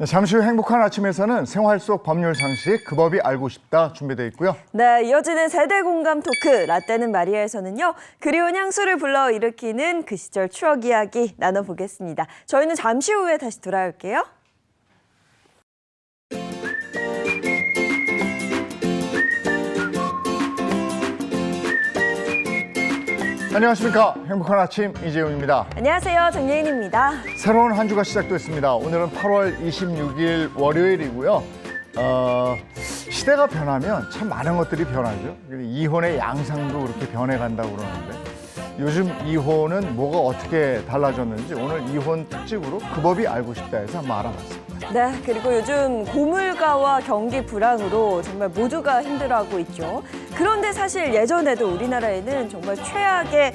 잠시 후 행복한 아침에서는 생활 속 법률 상식, 그 법이 알고 싶다 준비되어 있고요. 네, 이어지는 세대 공감 토크 라떼는 마리아에서는요. 그리운 향수를 불러일으키는 그 시절 추억 이야기 나눠보겠습니다. 저희는 잠시 후에 다시 돌아올게요. 안녕하십니까. 행복한 아침 이재용입니다. 안녕하세요, 정예인입니다. 새로운 한 주가 시작됐습니다. 오늘은 8월 26일 월요일이고요. 시대가 변하면 참 많은 것들이 변하죠. 이혼의 양상도 그렇게 변해간다고 그러는데 요즘 이혼은 뭐가 어떻게 달라졌는지 오늘 이혼 특집으로 그 법이 알고 싶다 해서 한번 알아봤습니다. 네, 그리고 요즘 고물가와 경기 불황으로 정말 모두가 힘들어하고 있죠. 그런데 사실 예전에도 우리나라에는 정말 최악의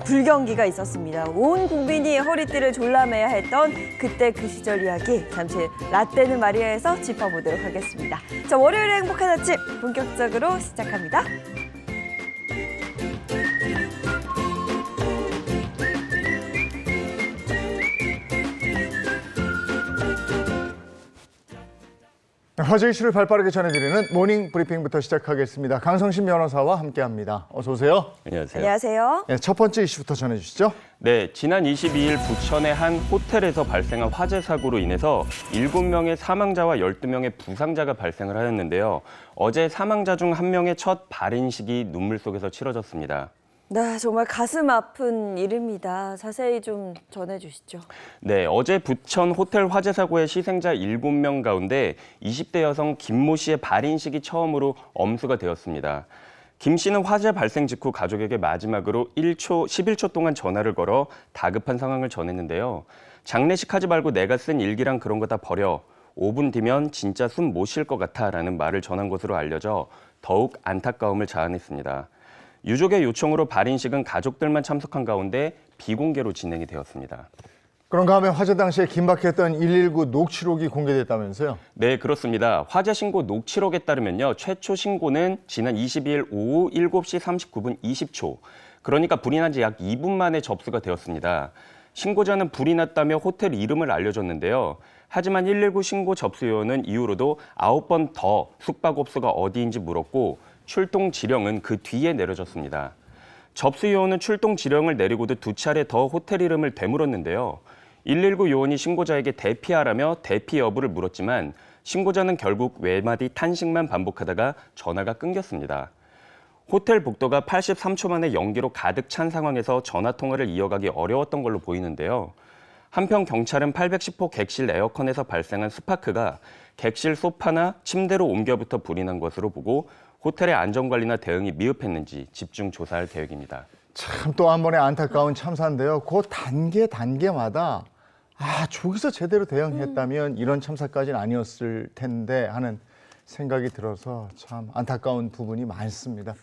불경기가 있었습니다. 온 국민이 허리띠를 졸라매야 했던 그때 그 시절 이야기 잠시 라떼는 마리아에서 짚어보도록 하겠습니다. 자, 월요일의 행복한 아침 본격적으로 시작합니다. 화제 이슈를 발빠르게 전해드리는 모닝 브리핑부터 시작하겠습니다. 강성신 변호사와 함께합니다. 어서 오세요. 안녕하세요. 안녕하세요. 네, 첫 번째 이슈부터 전해주시죠. 네, 지난 22일 부천의 한 호텔에서 발생한 화재 사고로 인해서 7명의 사망자와 12명의 부상자가 발생을 하였는데요. 어제 사망자 중 1명의 첫 발인식이 눈물 속에서 치러졌습니다. 네, 정말 가슴 아픈 일입니다. 자세히 좀 전해주시죠. 네, 어제 부천 호텔 화재 사고의 희생자 7명 가운데 20대 여성 김모 씨의 발인식이 처음으로 엄수가 되었습니다. 김 씨는 화재 발생 직후 가족에게 마지막으로 11초 동안 전화를 걸어 다급한 상황을 전했는데요. 장례식 하지 말고 내가 쓴 일기랑 그런 거 다 버려. 5분 뒤면 진짜 숨 못 쉴 것 같아 라는 말을 전한 것으로 알려져 더욱 안타까움을 자아냈습니다. 유족의 요청으로 발인식은 가족들만 참석한 가운데 비공개로 진행이 되었습니다. 그런가 하면 화재 당시에 긴박했던 119 녹취록이 공개됐다면서요? 네, 그렇습니다. 화재 신고 녹취록에 따르면요. 최초 신고는 지난 22일 오후 7시 39분 20초. 그러니까 불이 난 지 약 2분 만에 접수가 되었습니다. 신고자는 불이 났다며 호텔 이름을 알려줬는데요. 하지만 119 신고 접수 요원은 이후로도 9번 더 숙박업소가 어디인지 물었고 출동 지령은 그 뒤에 내려졌습니다. 접수 요원은 출동 지령을 내리고도 2차례 더 호텔 이름을 되물었는데요. 119 요원이 신고자에게 대피하라며 대피 여부를 물었지만 신고자는 결국 외마디 탄식만 반복하다가 전화가 끊겼습니다. 호텔 복도가 83초 만에 연기로 가득 찬 상황에서 전화 통화를 이어가기 어려웠던 걸로 보이는데요. 한편 경찰은 810호 객실 에어컨에서 발생한 스파크가 객실 소파나 침대로 옮겨부터 불이 난 것으로 보고 호텔의 안전관리나 대응이 미흡했는지 집중 조사할 계획입니다. 참 또 한 번의 안타까운 참사인데요. 그 단계마다 저기서 제대로 대응했다면 이런 참사까지는 아니었을 텐데 하는 생각이 들어서 참 안타까운 부분이 많습니다.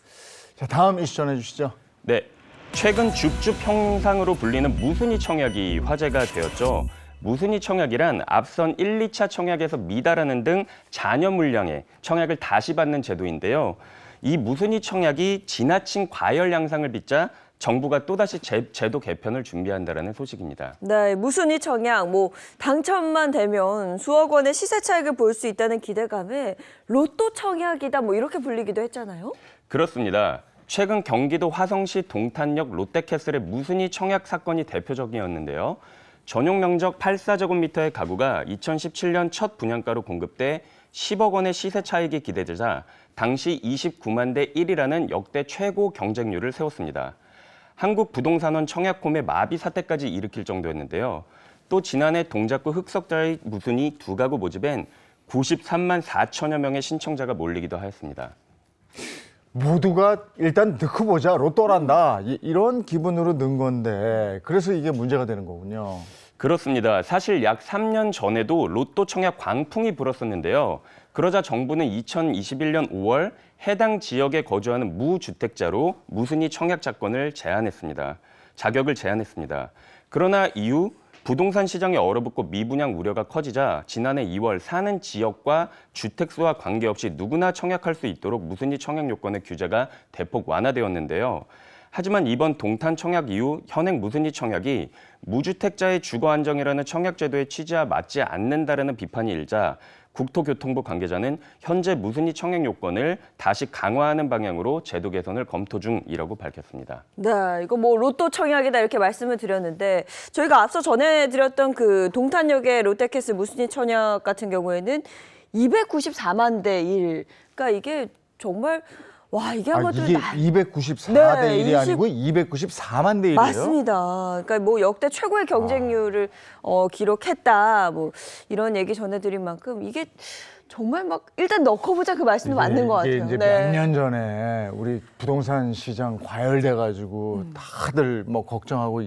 자, 다음 이슈 전해주시죠. 네, 최근 줍줍 형상으로 불리는 무순위 청약이 화제가 되었죠. 무순위 청약이란 앞선 1, 2차 청약에서 미달하는 등 잔여 물량의 청약을 다시 받는 제도인데요. 이 무순위 청약이 지나친 과열 양상을 빚자 정부가 또다시 제도 개편을 준비한다는 소식입니다. 네, 무순위 청약, 당첨만 되면 수억 원의 시세 차익을 볼 수 있다는 기대감에 로또 청약이다 이렇게 불리기도 했잖아요. 그렇습니다. 최근 경기도 화성시 동탄역 롯데캐슬의 무순위 청약 사건이 대표적이었는데요. 전용 면적 84제곱미터의 가구가 2017년 첫 분양가로 공급돼 10억 원의 시세 차익이 기대되자 당시 29만 대 1이라는 역대 최고 경쟁률을 세웠습니다. 한국부동산원 청약홈의 마비 사태까지 일으킬 정도였는데요. 또 지난해 동작구 흑석자의 무순위 2가구 모집엔 93만 4천여 명의 신청자가 몰리기도 하였습니다. 모두가 일단 넣고 보자, 로또란다 이런 기분으로 넣은 건데 그래서 이게 문제가 되는 거군요. 그렇습니다. 사실 약 3년 전에도 로또 청약 광풍이 불었었는데요. 그러자 정부는 2021년 5월 해당 지역에 거주하는 무주택자로 무순위 청약 자격을 제한했습니다. 그러나 이후 부동산 시장이 얼어붙고 미분양 우려가 커지자 지난해 2월 사는 지역과 주택수와 관계없이 누구나 청약할 수 있도록 무순위 청약 요건의 규제가 대폭 완화되었는데요. 하지만 이번 동탄 청약 이후 현행 무순위 청약이 무주택자의 주거 안정이라는 청약 제도의 취지와 맞지 않는다라는 비판이 일자 국토교통부 관계자는 현재 무순위 청약 요건을 다시 강화하는 방향으로 제도 개선을 검토 중이라고 밝혔습니다. 네, 이거 뭐 로또 청약이다 이렇게 말씀을 드렸는데 저희가 앞서 전해드렸던 그 동탄역의 롯데캐슬 무순위 청약 같은 경우에는 294만 대 1. 그러니까 이게 정말 와 이게 아마도 이게 294대 1이 20 아니고 294만 대 1이에요? 맞습니다. 그러니까 뭐 역대 최고의 경쟁률을 기록했다. 뭐 이런 얘기 전해드린 만큼 이게 정말 막 일단 넣고 보자 그 말씀도 맞는 것 같아요. 이게 이제 네. 몇 년 전에 우리 부동산 시장 과열돼가지고 다들 뭐 걱정하고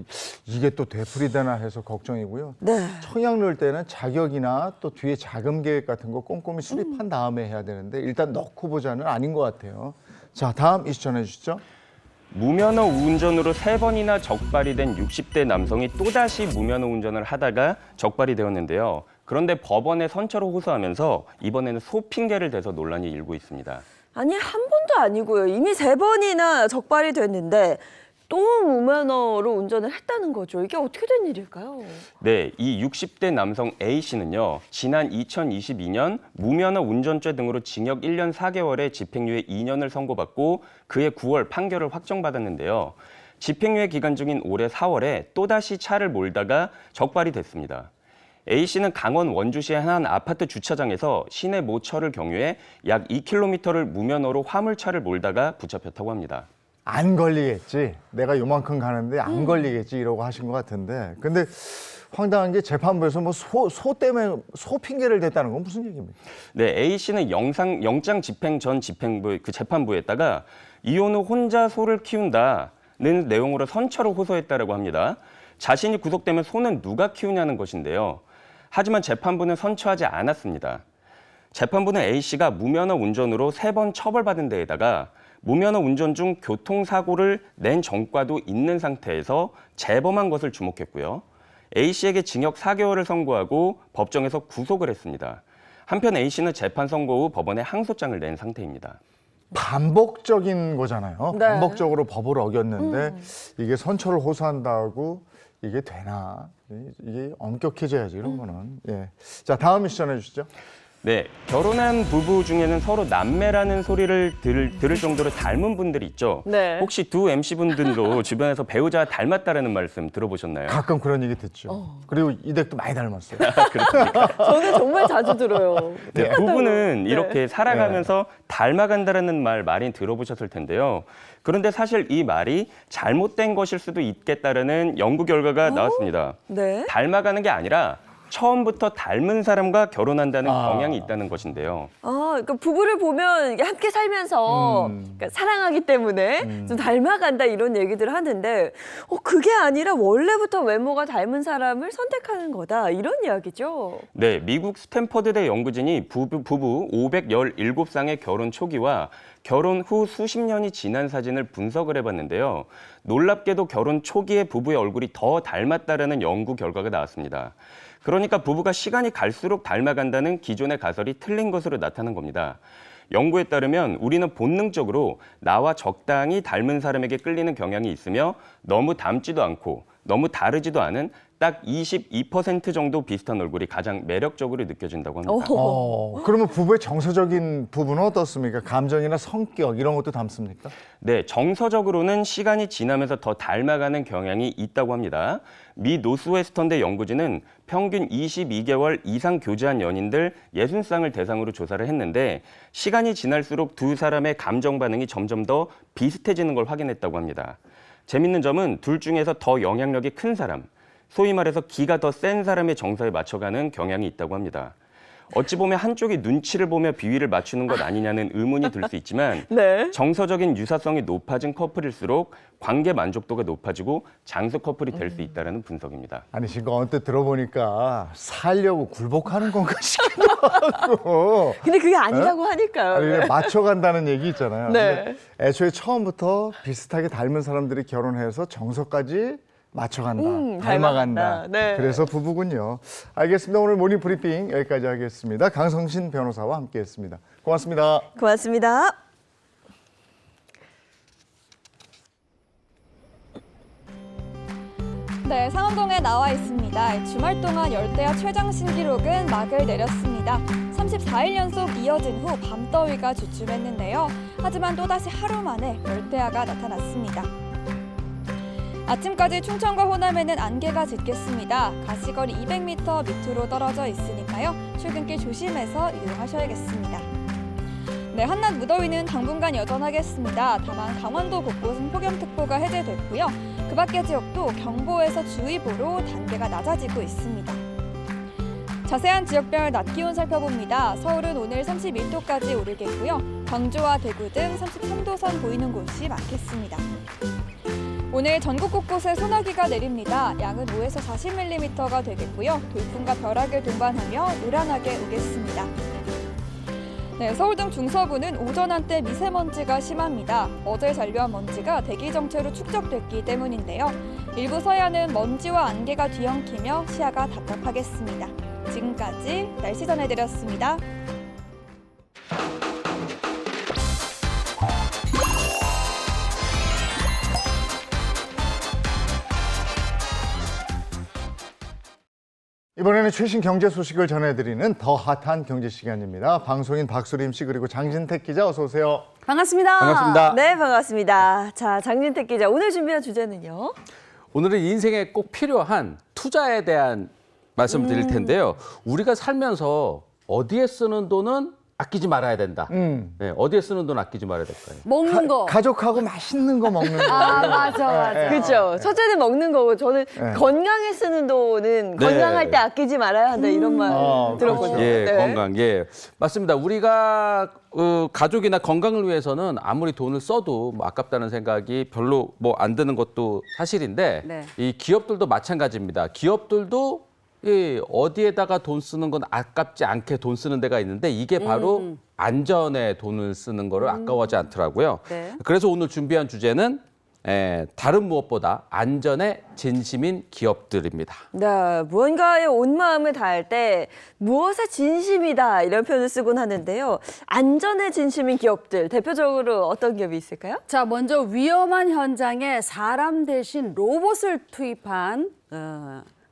이게 또 되풀이되나 해서 걱정이고요. 네. 청약 넣을 때는 자격이나 또 뒤에 자금 계획 같은 거 꼼꼼히 수립한 다음에 해야 되는데 일단 넣고 보자는 아닌 것 같아요. 자, 다음 이슈 전해주시죠. 무면허 운전으로 3번이나 적발이 된 60대 남성이 또다시 무면허 운전을 하다가 적발이 되었는데요. 그런데 법원에 선처를 호소하면서 이번에는 소핑계를 대서 논란이 일고 있습니다. 아니 한 번도 아니고요. 이미 3번이나 적발이 됐는데 또 무면허로 운전을 했다는 거죠. 이게 어떻게 된 일일까요? 네, 이 60대 남성 A씨는요. 지난 2022년 무면허 운전죄 등으로 징역 1년 4개월에 집행유예 2년을 선고받고 그해 9월 판결을 확정받았는데요. 집행유예 기간 중인 올해 4월에 또다시 차를 몰다가 적발이 됐습니다. A씨는 강원 원주시의 한 아파트 주차장에서 시내 모처를 경유해 약 2km를 무면허로 화물차를 몰다가 붙잡혔다고 합니다. 안 걸리겠지. 내가 요만큼 가는데 안 걸리겠지 이러고 하신 것 같은데. 근데 황당한 게 재판부에서 뭐 소 때문에 소 핑계를 댔다는 건 무슨 얘기입니까? 네, A씨는 영장 집행 전 집행부 그 재판부에다가 이혼 후 혼자 소를 키운다는 내용으로 선처를 호소했다라고 합니다. 자신이 구속되면 소는 누가 키우냐는 것인데요. 하지만 재판부는 선처하지 않았습니다. 재판부는 A씨가 무면허 운전으로 3번 처벌받은 데에다가 무면허 운전 중 교통사고를 낸 전과도 있는 상태에서 재범한 것을 주목했고요. A씨에게 징역 4개월을 선고하고 법정에서 구속을 했습니다. 한편 A씨는 재판 선고 후 법원에 항소장을 낸 상태입니다. 반복적인 거잖아요. 네. 반복적으로 법을 어겼는데 이게 선처를 호소한다고 이게 되나? 이게 엄격해져야지 이런 거는. 예. 자, 다음 이슈 전해주시죠. 네, 결혼한 부부 중에는 서로 남매라는 소리를 들을 정도로 닮은 분들이 있죠. 네. 혹시 두 MC분들도 주변에서 배우자와 닮았다라는 말씀 들어보셨나요? 가끔 그런 얘기 듣죠. 그리고 이 댁도 많이 닮았어요. 저는 정말 자주 들어요. 네, 부부는 이렇게 살아가면서 닮아간다라는 말 많이 들어보셨을 텐데요. 그런데 사실 이 말이 잘못된 것일 수도 있겠다라는 연구 결과가 나왔습니다. 네. 닮아가는 게 아니라 처음부터 닮은 사람과 결혼한다는 경향이 있다는 것인데요. 그러니까 부부를 보면 이게 함께 살면서 그러니까 사랑하기 때문에 좀 닮아간다 이런 얘기들을 하는데 그게 아니라 원래부터 외모가 닮은 사람을 선택하는 거다 이런 이야기죠. 네, 미국 스탠퍼드대 연구진이 부부 517쌍의 결혼 초기와 결혼 후 수십 년이 지난 사진을 분석을 해봤는데요. 놀랍게도 결혼 초기에 부부의 얼굴이 더 닮았다라는 연구 결과가 나왔습니다. 그러니까 부부가 시간이 갈수록 닮아간다는 기존의 가설이 틀린 것으로 나타난 겁니다. 연구에 따르면 우리는 본능적으로 나와 적당히 닮은 사람에게 끌리는 경향이 있으며 너무 닮지도 않고 너무 다르지도 않은 딱 22% 정도 비슷한 얼굴이 가장 매력적으로 느껴진다고 합니다. 그러면 부부의 정서적인 부분은 어떻습니까? 감정이나 성격 이런 것도 닮습니까? 네, 정서적으로는 시간이 지나면서 더 닮아가는 경향이 있다고 합니다. 미 노스웨스턴대 연구진은 평균 22개월 이상 교제한 연인들 60쌍을 대상으로 조사를 했는데 시간이 지날수록 두 사람의 감정 반응이 점점 더 비슷해지는 걸 확인했다고 합니다. 재밌는 점은 둘 중에서 더 영향력이 큰 사람, 소위 말해서 기가 더 센 사람의 정서에 맞춰가는 경향이 있다고 합니다. 어찌 보면 한쪽이 눈치를 보며 비위를 맞추는 것 아니냐는 의문이 들 수 있지만 네. 정서적인 유사성이 높아진 커플일수록 관계 만족도가 높아지고 장수 커플이 될 수 있다는 분석입니다. 아니 지금 언뜻 들어보니까 살려고 굴복하는 건가 싶기도 하고. 근데 그게 아니라고 하니까요. 아니, 네. 맞춰간다는 얘기 있잖아요. 네. 근데 애초에 처음부터 비슷하게 닮은 사람들이 결혼해서 정서까지 맞춰간다, 닮아간다. 닮아간다. 네. 그래서 부부군요. 알겠습니다. 오늘 모닝 브리핑 여기까지 하겠습니다. 강성신 변호사와 함께했습니다. 고맙습니다. 고맙습니다. 네, 상암동에 나와 있습니다. 주말 동안 열대야 최장 신기록은 막을 내렸습니다. 34일 연속 이어진 후 밤더위가 주춤했는데요. 하지만 또다시 하루 만에 열대야가 나타났습니다. 아침까지 충청과 호남에는 안개가 짙겠습니다. 가시거리 200m 밑으로 떨어져 있으니까요. 출근길 조심해서 이동하셔야겠습니다. 네, 한낮 무더위는 당분간 여전하겠습니다. 다만 강원도 곳곳은 폭염특보가 해제됐고요. 그 밖의 지역도 경보에서 주의보로 단계가 낮아지고 있습니다. 자세한 지역별 낮 기온 살펴봅니다. 서울은 오늘 31도까지 오르겠고요. 광주와 대구 등 33도 선 보이는 곳이 많겠습니다. 오늘 전국 곳곳에 소나기가 내립니다. 양은 5에서 40mm가 되겠고요. 돌풍과 벼락을 동반하며 요란하게 오겠습니다. 네, 서울 등 중서부는 오전 한때 미세먼지가 심합니다. 어제 잔류한 먼지가 대기 정체로 축적됐기 때문인데요. 일부 서해안은 먼지와 안개가 뒤엉키며 시야가 답답하겠습니다. 지금까지 날씨 전해드렸습니다. 이번에는 최신 경제 소식을 전해드리는 더 핫한 경제 시간입니다. 방송인 박수림 씨 그리고 장진택 기자 어서 오세요. 반갑습니다. 반갑습니다. 네, 반갑습니다. 자, 장진택 기자, 오늘 준비한 주제는요? 오늘은 인생에 꼭 필요한 투자에 대한 말씀을 드릴 텐데요. 우리가 살면서 어디에 쓰는 돈은 아끼지 말아야 된다. 네, 어디에 쓰는 돈 아끼지 말아야 될까요? 먹는 거. 가족하고 맛있는 거 먹는 거. 아, 맞아. 그렇죠. 첫째는 먹는 거고 저는 건강에 쓰는 돈은 네. 건강할 때 아끼지 말아야 한다 이런 말 들었거든요. 예, 네. 건강. 예, 맞습니다. 우리가 가족이나 건강을 위해서는 아무리 돈을 써도 뭐 아깝다는 생각이 별로 뭐 안 드는 것도 사실인데 네. 이 기업들도 마찬가지입니다. 기업들도 이 어디에다가 돈 쓰는 건 아깝지 않게 돈 쓰는 데가 있는데 이게 바로 안전에 돈을 쓰는 거를 아까워하지 않더라고요. 네. 그래서 오늘 준비한 주제는 다른 무엇보다 안전에 진심인 기업들입니다. 네, 무언가에 온 마음을 다할 때 무엇에 진심이다 이런 표현을 쓰곤 하는데요. 안전에 진심인 기업들 대표적으로 어떤 기업이 있을까요? 자, 먼저 위험한 현장에 사람 대신 로봇을 투입한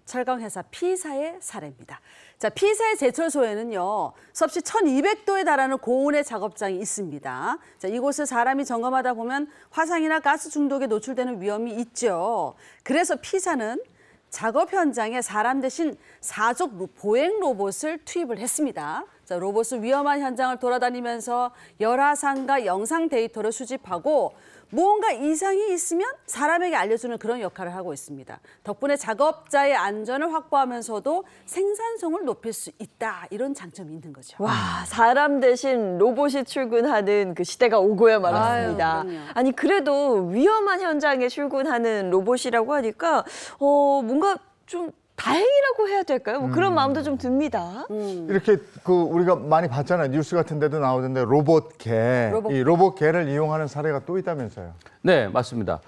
철강회사 P사의 사례입니다. 자, P사의 제철소에는요, 섭씨 1200도에 달하는 고온의 작업장이 있습니다. 자, 이곳을 사람이 점검하다 보면 화상이나 가스 중독에 노출되는 위험이 있죠. 그래서 P사는 작업 현장에 사람 대신 사족 보행 로봇을 투입을 했습니다. 자, 로봇은 위험한 현장을 돌아다니면서 열화상과 영상 데이터를 수집하고 무언가 이상이 있으면 사람에게 알려주는 그런 역할을 하고 있습니다. 덕분에 작업자의 안전을 확보하면서도 생산성을 높일 수 있다. 이런 장점이 있는 거죠. 와, 사람 대신 로봇이 출근하는 그 시대가 오고야 말았습니다. 아유, 그럼요. 아니, 그래도 위험한 현장에 출근하는 로봇이라고 하니까 뭔가 좀 다행이라고 해야 될까요? 뭐 그런 마음도 좀 듭니다. 이렇게 그 우리가 많이 봤잖아요. 뉴스 같은 데도 나오던데 로봇개. 이 로봇개를 이용하는 사례가 또 있다면서요. 네, 맞습니다.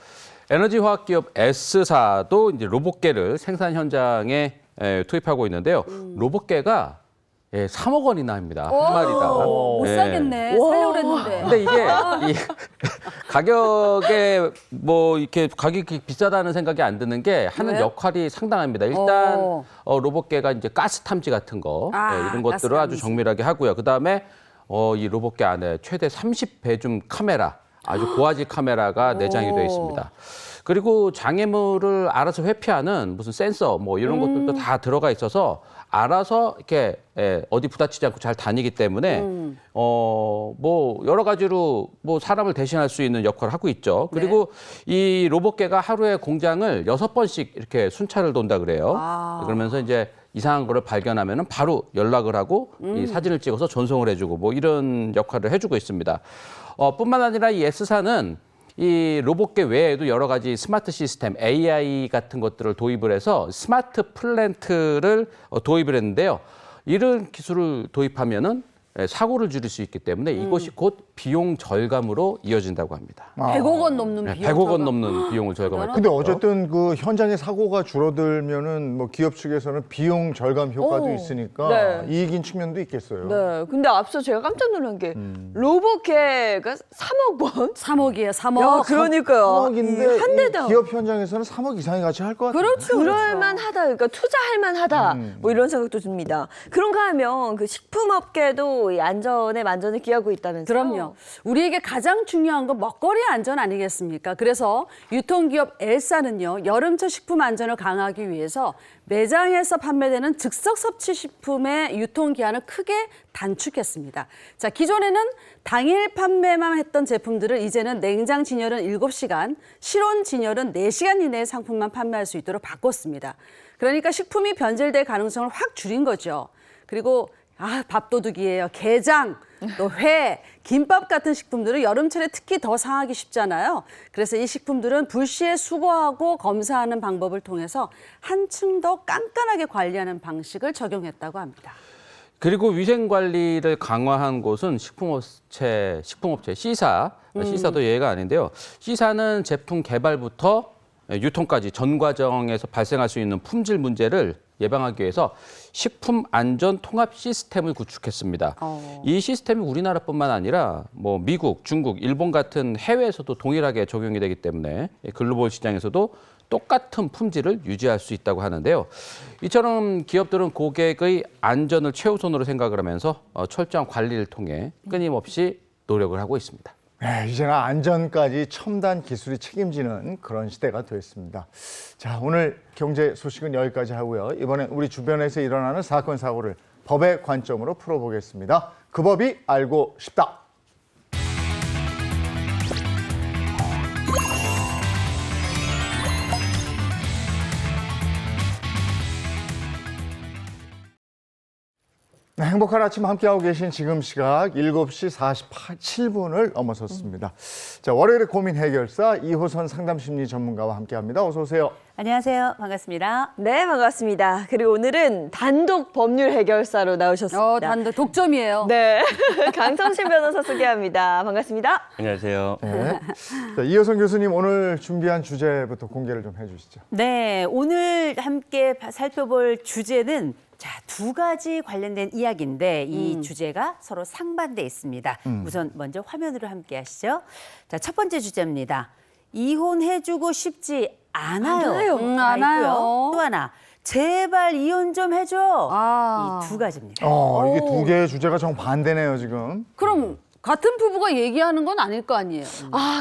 에너지 화학 기업 S사도 이제 로봇개를 생산 현장에 투입하고 있는데요. 로봇개가 3억 원이나 합니다. 한 마리당. 못 예. 사겠네. 살려고 했는데. 근데 이게 이 가격에 뭐 이렇게 가격이 비싸다는 생각이 안 드는 게 하는 왜요? 역할이 상당합니다. 일단 오. 로봇개가 이제 가스 탐지 같은 거 이런 가스 것들을 아주 탐지. 정밀하게 하고요. 그다음에 이 로봇개 안에 최대 30배줌 카메라, 아주 고화질 카메라가 내장이 되어 있습니다. 그리고 장애물을 알아서 회피하는 무슨 센서 뭐 이런 것들도 다 들어가 있어서 알아서 이렇게 어디 부딪히지 않고 잘 다니기 때문에 뭐 여러 가지로 뭐 사람을 대신할 수 있는 역할을 하고 있죠. 그리고 이 로봇개가 하루에 공장을 6번씩 이렇게 순찰을 돈다 그래요. 그러면서 이제 이상한 거를 발견하면은 바로 연락을 하고 이 사진을 찍어서 전송을 해주고 뭐 이런 역할을 해주고 있습니다. 뿐만 아니라 이 S사는 이 로봇개 외에도 여러 가지 스마트 시스템, AI 같은 것들을 도입을 해서 스마트 플랜트를 도입을 했는데요. 이런 기술을 도입하면은 사고를 줄일 수 있기 때문에 이것이 곧 비용 절감으로 이어진다고 합니다. 100억 원 넘는 네, 비용. 100억 원 넘는 비용을 절감할 근데 거고요. 어쨌든 그 현장의 사고가 줄어들면은 뭐 기업 측에서는 비용 절감 효과도 오, 있으니까 네. 이익인 측면도 있겠어요. 네. 근데 앞서 제가 깜짝 놀란 게 로봇개가 3억 원? 3억이에요, 3억. 야, 그러니까요. 3억인데 한 대당. 기업 현장에서는 3억 이상의 가치 할 것 같아요. 그렇죠. 그럴만하다, 그러니까 투자할만하다, 뭐 이런 생각도 듭니다. 그런가 하면 그 식품업계도 이 안전에 만전을 기하고 있다면서요? 그럼요. 우리에게 가장 중요한 건 먹거리 안전 아니겠습니까? 그래서 유통기업 엘사는요, 여름철 식품 안전을 강화하기 위해서 매장에서 판매되는 즉석 섭취 식품의 유통기한을 크게 단축했습니다. 자, 기존에는 당일 판매만 했던 제품들을 이제는 냉장 진열은 7시간, 실온 진열은 4시간 이내의 상품만 판매할 수 있도록 바꿨습니다. 그러니까 식품이 변질될 가능성을 확 줄인 거죠. 그리고 밥도둑이에요. 게장, 또 회, 김밥 같은 식품들은 여름철에 특히 더 상하기 쉽잖아요. 그래서 이 식품들은 불시에 수거하고 검사하는 방법을 통해서 한층 더 깐깐하게 관리하는 방식을 적용했다고 합니다. 그리고 위생 관리를 강화한 곳은 식품업체 C사, C사도 예외가 아닌데요. C사는 제품 개발부터 유통까지 전 과정에서 발생할 수 있는 품질 문제를 예방하기 위해서 식품 안전 통합 시스템을 구축했습니다. 이 시스템이 우리나라뿐만 아니라 뭐 미국, 중국, 일본 같은 해외에서도 동일하게 적용이 되기 때문에 글로벌 시장에서도 똑같은 품질을 유지할 수 있다고 하는데요. 이처럼 기업들은 고객의 안전을 최우선으로 생각을 하면서 철저한 관리를 통해 끊임없이 노력을 하고 있습니다. 네, 이제는 안전까지 첨단 기술이 책임지는 그런 시대가 됐습니다. 자, 오늘 경제 소식은 여기까지 하고요. 이번엔 우리 주변에서 일어나는 사건, 사고를 법의 관점으로 풀어보겠습니다. 그 법이 알고 싶다. 네, 행복한 아침 함께하고 계신 지금 시각 7시 47분을 넘어섰습니다. 자, 월요일의 고민 해결사 이호선 상담심리 전문가와 함께합니다. 어서 오세요. 안녕하세요. 반갑습니다. 네, 반갑습니다. 그리고 오늘은 단독 법률 해결사로 나오셨습니다. 단독 독점이에요. 네, 강성신 변호사 소개합니다. 반갑습니다. 안녕하세요. 네. 자, 이호선 교수님 오늘 준비한 주제부터 공개를 좀 해주시죠. 네, 오늘 함께 살펴볼 주제는 두 가지 관련된 이야기인데 이 주제가 서로 상반돼 있습니다. 우선 먼저 화면으로 함께 하시죠. 자, 첫 번째 주제입니다. 이혼해주고 싶지 않아요. 않아요. 또 하나, 제발 이혼 좀 해줘. 아. 이 두 가지입니다. 이게 두 개의 주제가 정반대네요, 지금. 그럼 같은 부부가 얘기하는 건 아닐 거 아니에요.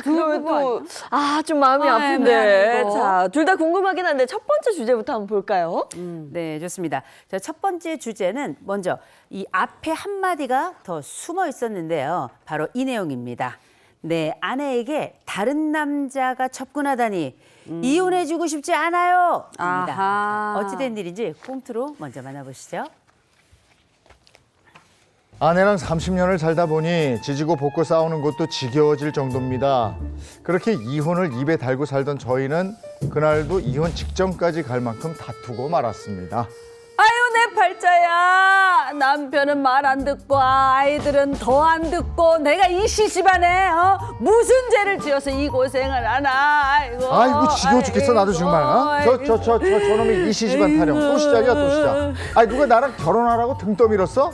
그러면 부부 아니야? 또, 좀 마음이 아픈데. 애매하네, 이거. 자, 둘 다 궁금하긴 한데 첫 번째 주제부터 한번 볼까요? 네, 좋습니다. 자, 첫 번째 주제는 먼저 이 앞에 한마디가 더 숨어 있었는데요. 바로 이 내용입니다. 내 아내에게 다른 남자가 접근하다니 이혼해주고 싶지 않아요. 입니다. 아하. 어찌된 일인지 꽁트로 먼저 만나보시죠. 아내랑 30년을 살다 보니 지지고 볶고 싸우는 것도 지겨워질 정도입니다. 그렇게 이혼을 입에 달고 살던 저희는 그날도 이혼 직전까지 갈 만큼 다투고 말았습니다. 아유, 내 팔자야. 남편은 말 안 듣고 아이들은 더 안 듣고 내가 이 시집안에 무슨 죄를 지어서 이 고생을 하나. 아이고 지겨워 죽겠어 나도 정말. 저놈의 이시집안 타령 또 시작이야 또 시작. 아니 누가 나랑 결혼하라고 등 떠밀었어?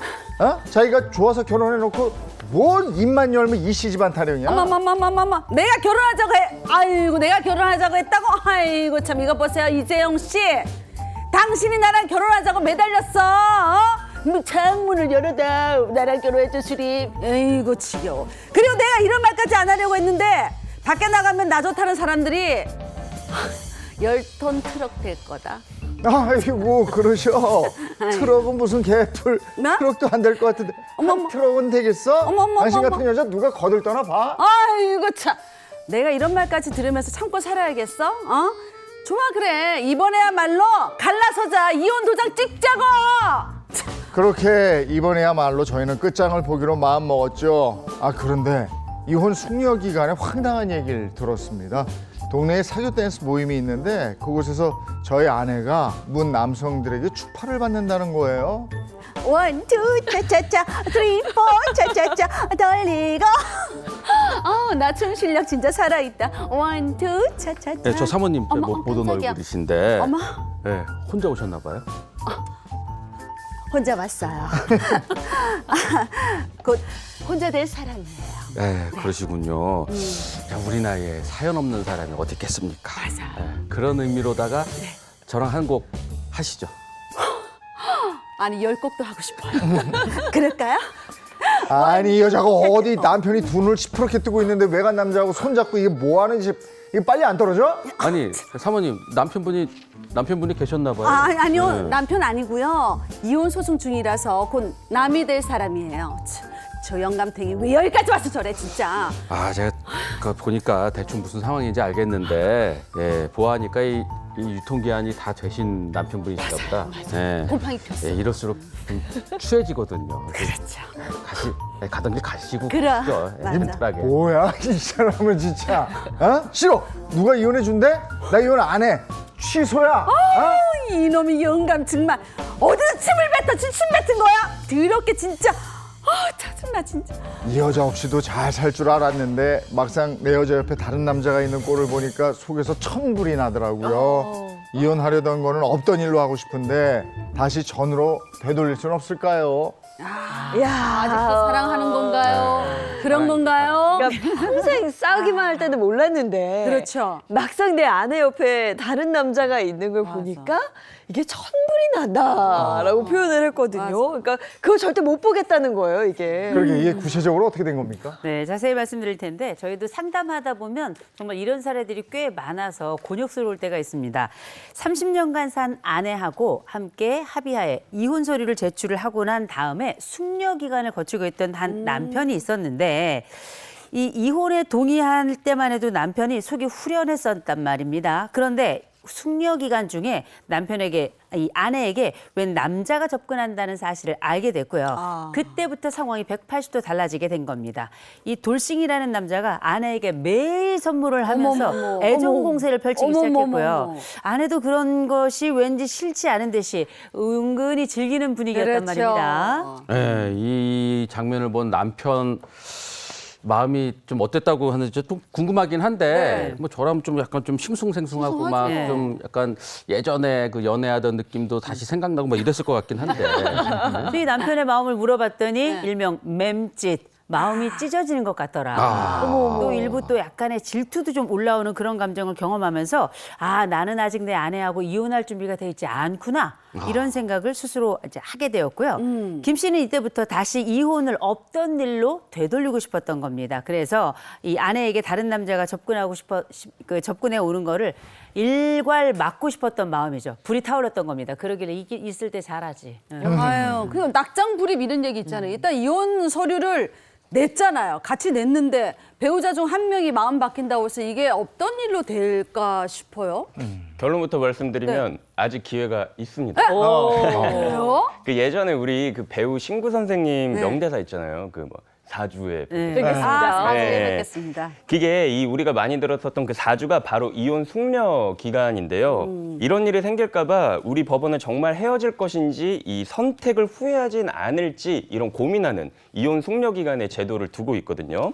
자기가 좋아서 결혼해놓고 뭘 입만 열면 이시집안 타령이야? 어머머머머머머, 내가 결혼하자고 해. 아이고, 내가 결혼하자고 했다고. 아이고 참, 이거 보세요, 이재영 씨. 당신이 나랑 결혼하자고 매달렸어. 창문을 열어다 나랑 결혼했던 수립. 에이구 지겨워. 그리고 내가 이런 말까지 안 하려고 했는데 밖에 나가면 나 좋다는 사람들이 10톤 트럭 될 거다. 아이고 그러셔. 트럭은 무슨 개풀 나? 트럭도 안 될 것 같은데 어머머. 한 트럭은 되겠어? 어머머머머. 당신 같은 여자 누가 거들떠나 봐? 아이고 참, 내가 이런 말까지 들으면서 참고 살아야겠어? 좋아, 그래. 이번에야말로 갈라서자. 이혼 도장 찍자고. 그렇게 이번에야말로 저희는 끝장을 보기로 마음먹었죠. 그런데 이혼 숙려 기간에 황당한 얘기를 들었습니다. 동네에 사교 댄스 모임이 있는데 그곳에서 저희 아내가 문 남성들에게 추파를 받는다는 거예요. 원, 투, 차차차, 쓰리, 포, 차차차, 돌리고. 나 춤 실력 진짜 살아있다. 원, 투, 차차차. 네, 저 사모님 어머, 못 보던 깜짝이야. 얼굴이신데 어머, 네, 혼자 오셨나 봐요. 혼자 왔어요. 곧 혼자 될 사람이에요. 네, 그러시군요. 야, 우리 나이에 사연 없는 사람이 어디 있겠습니까? 맞아. 그런 의미로다가 저랑 한 곡 하시죠. 아니 10곡도 하고 싶어요. 그럴까요? 아니 이 여자가 어디 남편이 두 눈을 시퍼렇게 뜨고 있는데 외간 남자하고 손잡고 이게 뭐 하는지 이거 빨리 안 떨어져? 아니 사모님 남편분이 계셨나 봐요. 아니요. 네. 남편 아니고요. 이혼 소송 중이라서 곧 남이 될 사람이에요. 저 영감탱이 왜 여기까지 와서 저래 진짜. 아, 제가 그 보니까 대충 무슨 상황인지 알겠는데, 예, 보아하니까 이 유통기한이 다 되신 남편분이신가 보다. 예, 곰팡이 폈어. 예, 이럴수록 좀 추해지거든요. 그렇죠. 가던 길 가시고 그래, 가시죠. 예, 맞아. 든든하게. 뭐야 이 사람은 진짜 어? 싫어 누가 이혼해 준대? 나 이혼 안 해 취소야 어? 이놈의 영감 정말 어디서 침을 뱉어 침 뱉은 거야? 더럽게 진짜. 짜증나 진짜. 이 여자 없이도 잘 살 줄 알았는데 막상 내 여자 옆에 다른 남자가 있는 꼴을 보니까 속에서 천불이 나더라고요. 이혼하려던 거는 없던 일로 하고 싶은데 다시 전으로 되돌릴 수는 없을까요? 아직도 사랑하는 건가요? 그런 건가요? 그러니까 평생 싸우기만 할 때는 몰랐는데 그렇죠. 막상 내 아내 옆에 다른 남자가 있는 걸 보니까 이게 천불이 난다라고 표현을 했거든요. 맞아. 그러니까 그거 절대 못 보겠다는 거예요, 이게. 그러게 이게 구체적으로 어떻게 된 겁니까? 네, 자세히 말씀드릴 텐데 저희도 상담하다 보면 정말 이런 사례들이 꽤 많아서 곤욕스러울 때가 있습니다. 30년간 산 아내하고 함께 합의하에 이혼 서류를 제출을 하고 난 다음에 숙려 기간을 거치고 있던 한 남편이 있었는데 이 이혼에 동의할 때만 해도 남편이 속이 후련했었단 말입니다. 그런데 숙려 기간 중에 남편에게 이 아내에게 웬 남자가 접근한다는 사실을 알게 됐고요. 그때부터 상황이 180도 달라지게 된 겁니다. 이 돌싱이라는 남자가 아내에게 매일 선물을 하면서 어머머머. 애정 공세를 펼치기 어머머머. 시작했고요. 아내도 그런 것이 왠지 싫지 않은 듯이 은근히 즐기는 분위기였단 그렇죠. 말입니다. 예, 이 장면을 본 남편 마음이 좀 어땠다고 하는지 좀 궁금하긴 한데 뭐 저라면 좀 약간 좀 싱숭생숭하고 막 네. 좀 약간 예전에 그 연애하던 느낌도 다시 생각나고 막 이랬을 것 같긴 한데. 저희 남편의 마음을 물어봤더니 일명 맴짓. 마음이 찢어지는 것 같더라. 또 일부 또 약간의 질투도 좀 올라오는 그런 감정을 경험하면서 아 나는 아직 내 아내하고 이혼할 준비가 돼 있지 않구나 이런 생각을 스스로 이제 하게 되었고요. 김 씨는 이때부터 다시 이혼을 없던 일로 되돌리고 싶었던 겁니다. 그래서 이 아내에게 다른 남자가 접근해 오는 거를 일괄 막고 싶었던 마음이죠. 불이 타올랐던 겁니다. 그러길래 이게 있을 때 잘하지. 아유, 그 낙장불입 이런 얘기 있잖아요. 일단 이혼 서류를 냈잖아요. 같이 냈는데 배우자 중 한 명이 마음 바뀐다고 해서 이게 없던 일로 될까 싶어요. 결론부터 말씀드리면 아직 기회가 있습니다. 그래요? 그 예전에 우리 그 배우 신구 선생님 명대사 있잖아요. 그 뭐 사주에 뵙겠습니다. 네. 뵙겠습니다. 그게 이 우리가 많이 들었었던 그 사주가 바로 이혼 숙려 기간인데요. 이런 일이 생길까봐 우리 법원은 정말 헤어질 것인지 이 선택을 후회하진 않을지 이런 고민하는 이혼 숙려 기간의 제도를 두고 있거든요.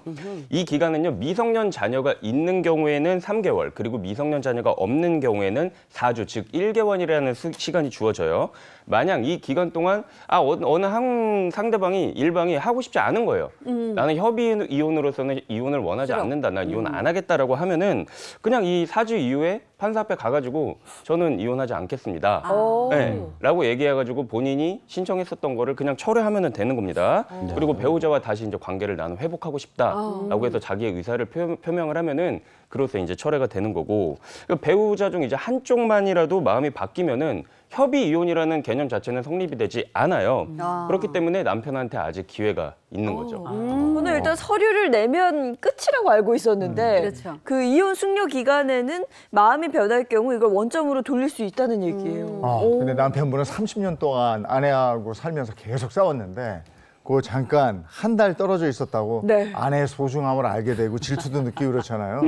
이 기간은요 미성년 자녀가 있는 경우에는 3개월 그리고 미성년 자녀가 없는 경우에는 4주 즉 1개월이라는 시간이 주어져요. 만약 이 기간 동안 어느 한 상대방이 일방이 하고 싶지 않은 거예요. 나는 협의 이혼으로서는 이혼을 원하지 않는다. 난 이혼 안 하겠다라고 하면은 그냥 이 4주 이후에 판사 앞에 가가지고 저는 이혼하지 않겠습니다. 네, 라고 얘기해가지고 본인이 신청했었던 거를 그냥 철회하면 되는 겁니다. 그리고 배우자와 다시 이제 관계를 나는 회복하고 싶다라고 해서 자기의 의사를 표명을 하면은 그로써 이제 철회가 되는 거고 그러니까 배우자 중 이제 한쪽만이라도 마음이 바뀌면은 협의 이혼이라는 개념 자체는 성립이 되지 않아요. 그렇기 때문에 남편한테 아직 기회가 있는 거죠. 오늘 일단 서류를 내면 끝이라고 알고 있었는데 그렇죠. 그 이혼 숙려 기간에는 마음이 변할 경우 이걸 원점으로 돌릴 수 있다는 얘기예요. 근데 남편분은 30년 동안 아내하고 살면서 계속 싸웠는데 그 잠깐 한 달 떨어져 있었다고 네. 아내의 소중함을 알게 되고 질투도 느끼고 그렇잖아요.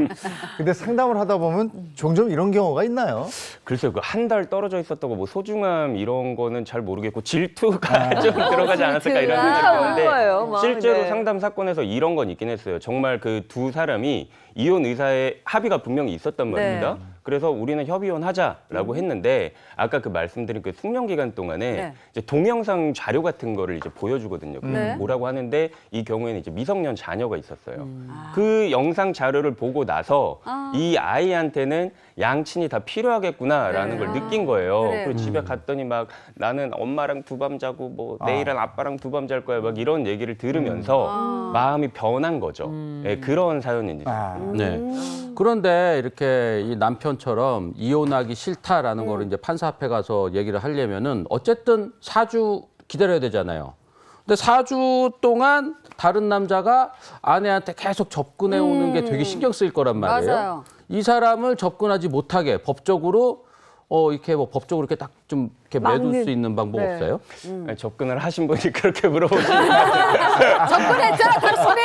근데 상담을 하다 보면 종종 이런 경우가 있나요? 글쎄요, 그 한 달 떨어져 있었다고 뭐 소중함 이런 거는 잘 모르겠고 질투가 좀 들어가지 않았을까 이런 생각이 질투가 드는데 온 거예요, 막. 실제로 네. 상담 사건에서 이런 건 있긴 했어요. 정말 그 두 사람이 이혼 의사의 합의가 분명히 있었단 말입니다. 네. 그래서 우리는 협의혼 하자라고 했는데 아까 그 말씀드린 그 숙련 기간 동안에 네. 이제 동영상 자료 같은 거를 이제 보여주거든요. 네. 뭐라고 하는데 이 경우에는 이제 미성년 자녀가 있었어요. 그 영상 자료를 보고 나서 이 아이한테는 양친이 다 필요하겠구나라는 걸 느낀 거예요. 그래. 그리고 집에 갔더니 막 나는 엄마랑 두 밤 자고 뭐 내일은 아빠랑 두 밤 잘 거야 막 이런 얘기를 들으면서 마음이 변한 거죠. 예, 그런 사연입니다. 아, 네. 그런데 이렇게 이 남편처럼 이혼하기 싫다라는 거를 이제 판사 앞에 가서 얘기를 하려면은 어쨌든 4주 기다려야 되잖아요. 근데 4주 동안 다른 남자가 아내한테 계속 접근해 오는 게 되게 신경 쓰일 거란 말이에요. 맞아요. 이 사람을 접근하지 못하게 법적으로 이렇게 뭐 법적으로 이렇게 딱 좀 이렇게 매둘 막는. 수 있는 방법 네. 없어요? 아니, 접근을 하신 분이 그렇게 물어보시면 접근했잖아, 당신이.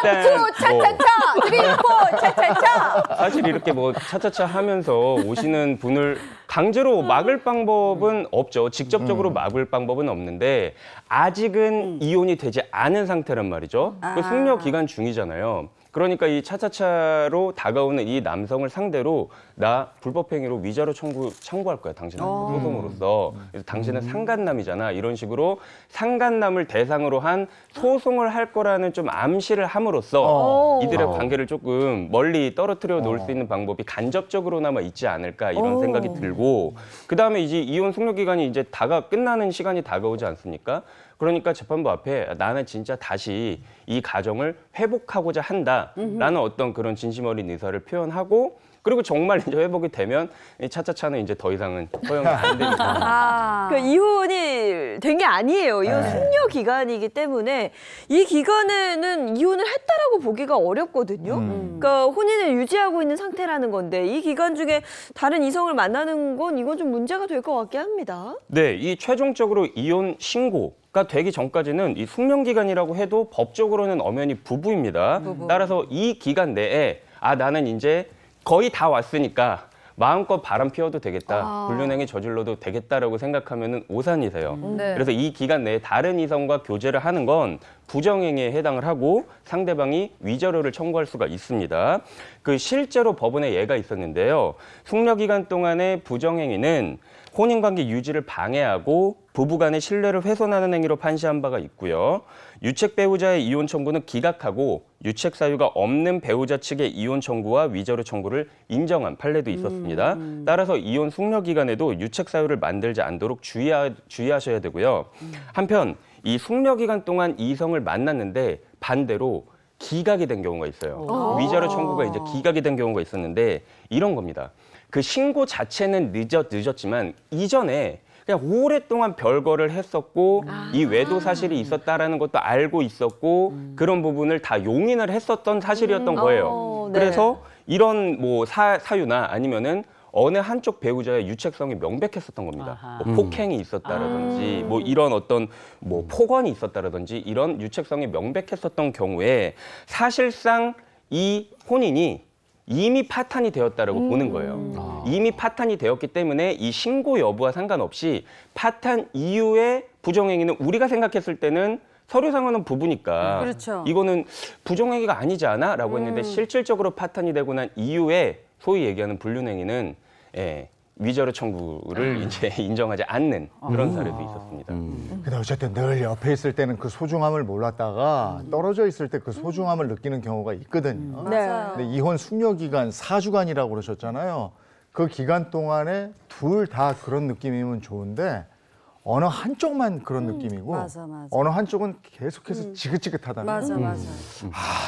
일단 원, 투, 차차차, 쓰리, 포, 차차차. 사실 이렇게 뭐 차차차 하면서 오시는 분을 강제로 막을 방법은 없죠. 직접적으로 막을 방법은 없는데 아직은 이혼이 되지 않은 상태란 말이죠. 그 숙려 기간 중이잖아요. 그러니까 이 차차차로 다가오는 이 남성을 상대로 나 불법행위로 위자료 청구할 거야 당신한테 소송으로서. 그래서 당신은 상간남이잖아 이런 식으로 상간남을 대상으로 한 소송을 할 거라는 좀 암시를 함으로써 이들의 관계를 조금 멀리 떨어뜨려 놓을 수 있는 방법이 간접적으로나마 있지 않을까 이런 생각이 들고 그 다음에 이제 이혼 숙려 기간이 이제 끝나는 시간이 다가오지 않습니까? 그러니까 재판부 앞에 나는 진짜 다시 이 가정을 회복하고자 한다라는 어떤 그런 진심 어린 의사를 표현하고 그리고 정말 이제 회복이 되면 이 차차차는 이제 더 이상은 허용이 안 되니까. 그 이혼이 된 게 아니에요. 이혼 숙려 기간이기 때문에 이 기간에는 이혼을 했다라고 보기가 어렵거든요. 그러니까 혼인을 유지하고 있는 상태라는 건데 이 기간 중에 다른 이성을 만나는 건 이건 좀 문제가 될 것 같긴 합니다. 네, 이 최종적으로 이혼 신고가 되기 전까지는 이 숙련 기간이라고 해도 법적으로는 엄연히 부부입니다. 따라서 이 기간 내에 나는 이제 거의 다 왔으니까 마음껏 바람 피워도 되겠다, 불륜행위 저질러도 되겠다라고 생각하면은 오산이세요. 네. 그래서 이 기간 내에 다른 이성과 교제를 하는 건 부정행위에 해당을 하고 상대방이 위자료를 청구할 수가 있습니다. 그 실제로 법원에 예가 있었는데요. 숙려 기간 동안의 부정행위는 혼인관계 유지를 방해하고 부부간의 신뢰를 훼손하는 행위로 판시한 바가 있고요. 유책 배우자의 이혼 청구는 기각하고 유책 사유가 없는 배우자 측의 이혼 청구와 위자료 청구를 인정한 판례도 있었습니다. 따라서 이혼 숙려 기간에도 유책 사유를 만들지 않도록 주의하셔야 되고요. 한편 이 숙려 기간 동안 이성을 만났는데 반대로 기각이 된 경우가 있어요. 위자료 청구가 이제 기각이 된 경우가 있었는데 이런 겁니다. 그 신고 자체는 늦었지만 이전에 그냥 오랫동안 별거를 했었고 이 외도 사실이 있었다라는 것도 알고 있었고 그런 부분을 다 용인을 했었던 사실이었던 거예요. 네. 그래서 이런 뭐 사유나 아니면은 어느 한쪽 배우자의 유책성이 명백했었던 겁니다. 뭐 폭행이 있었다라든지 뭐 이런 어떤 뭐 폭언이 있었다라든지 이런 유책성이 명백했었던 경우에 사실상 이 혼인이 이미 파탄이 되었다라고 보는 거예요. 이미 파탄이 되었기 때문에 이 신고 여부와 상관없이 파탄 이후의 부정행위는 우리가 생각했을 때는 서류상으로는 부부니까 그렇죠. 이거는 부정행위가 아니지 않아? 라고 했는데 실질적으로 파탄이 되고 난 이후에 소위 얘기하는 불륜행위는 위자료 청구를 이제 인정하지 않는 그런 사례도 있었습니다. 근데 어쨌든 늘 옆에 있을 때는 그 소중함을 몰랐다가 떨어져 있을 때 그 소중함을 느끼는 경우가 있거든요. 네. 근데 이혼 숙려 기간 4주간이라고 그러셨잖아요. 그 기간 동안에 둘 다 그런 느낌이면 좋은데 어느 한쪽만 그런 느낌이고 맞아. 어느 한쪽은 계속해서 지긋지긋하다는 맞아.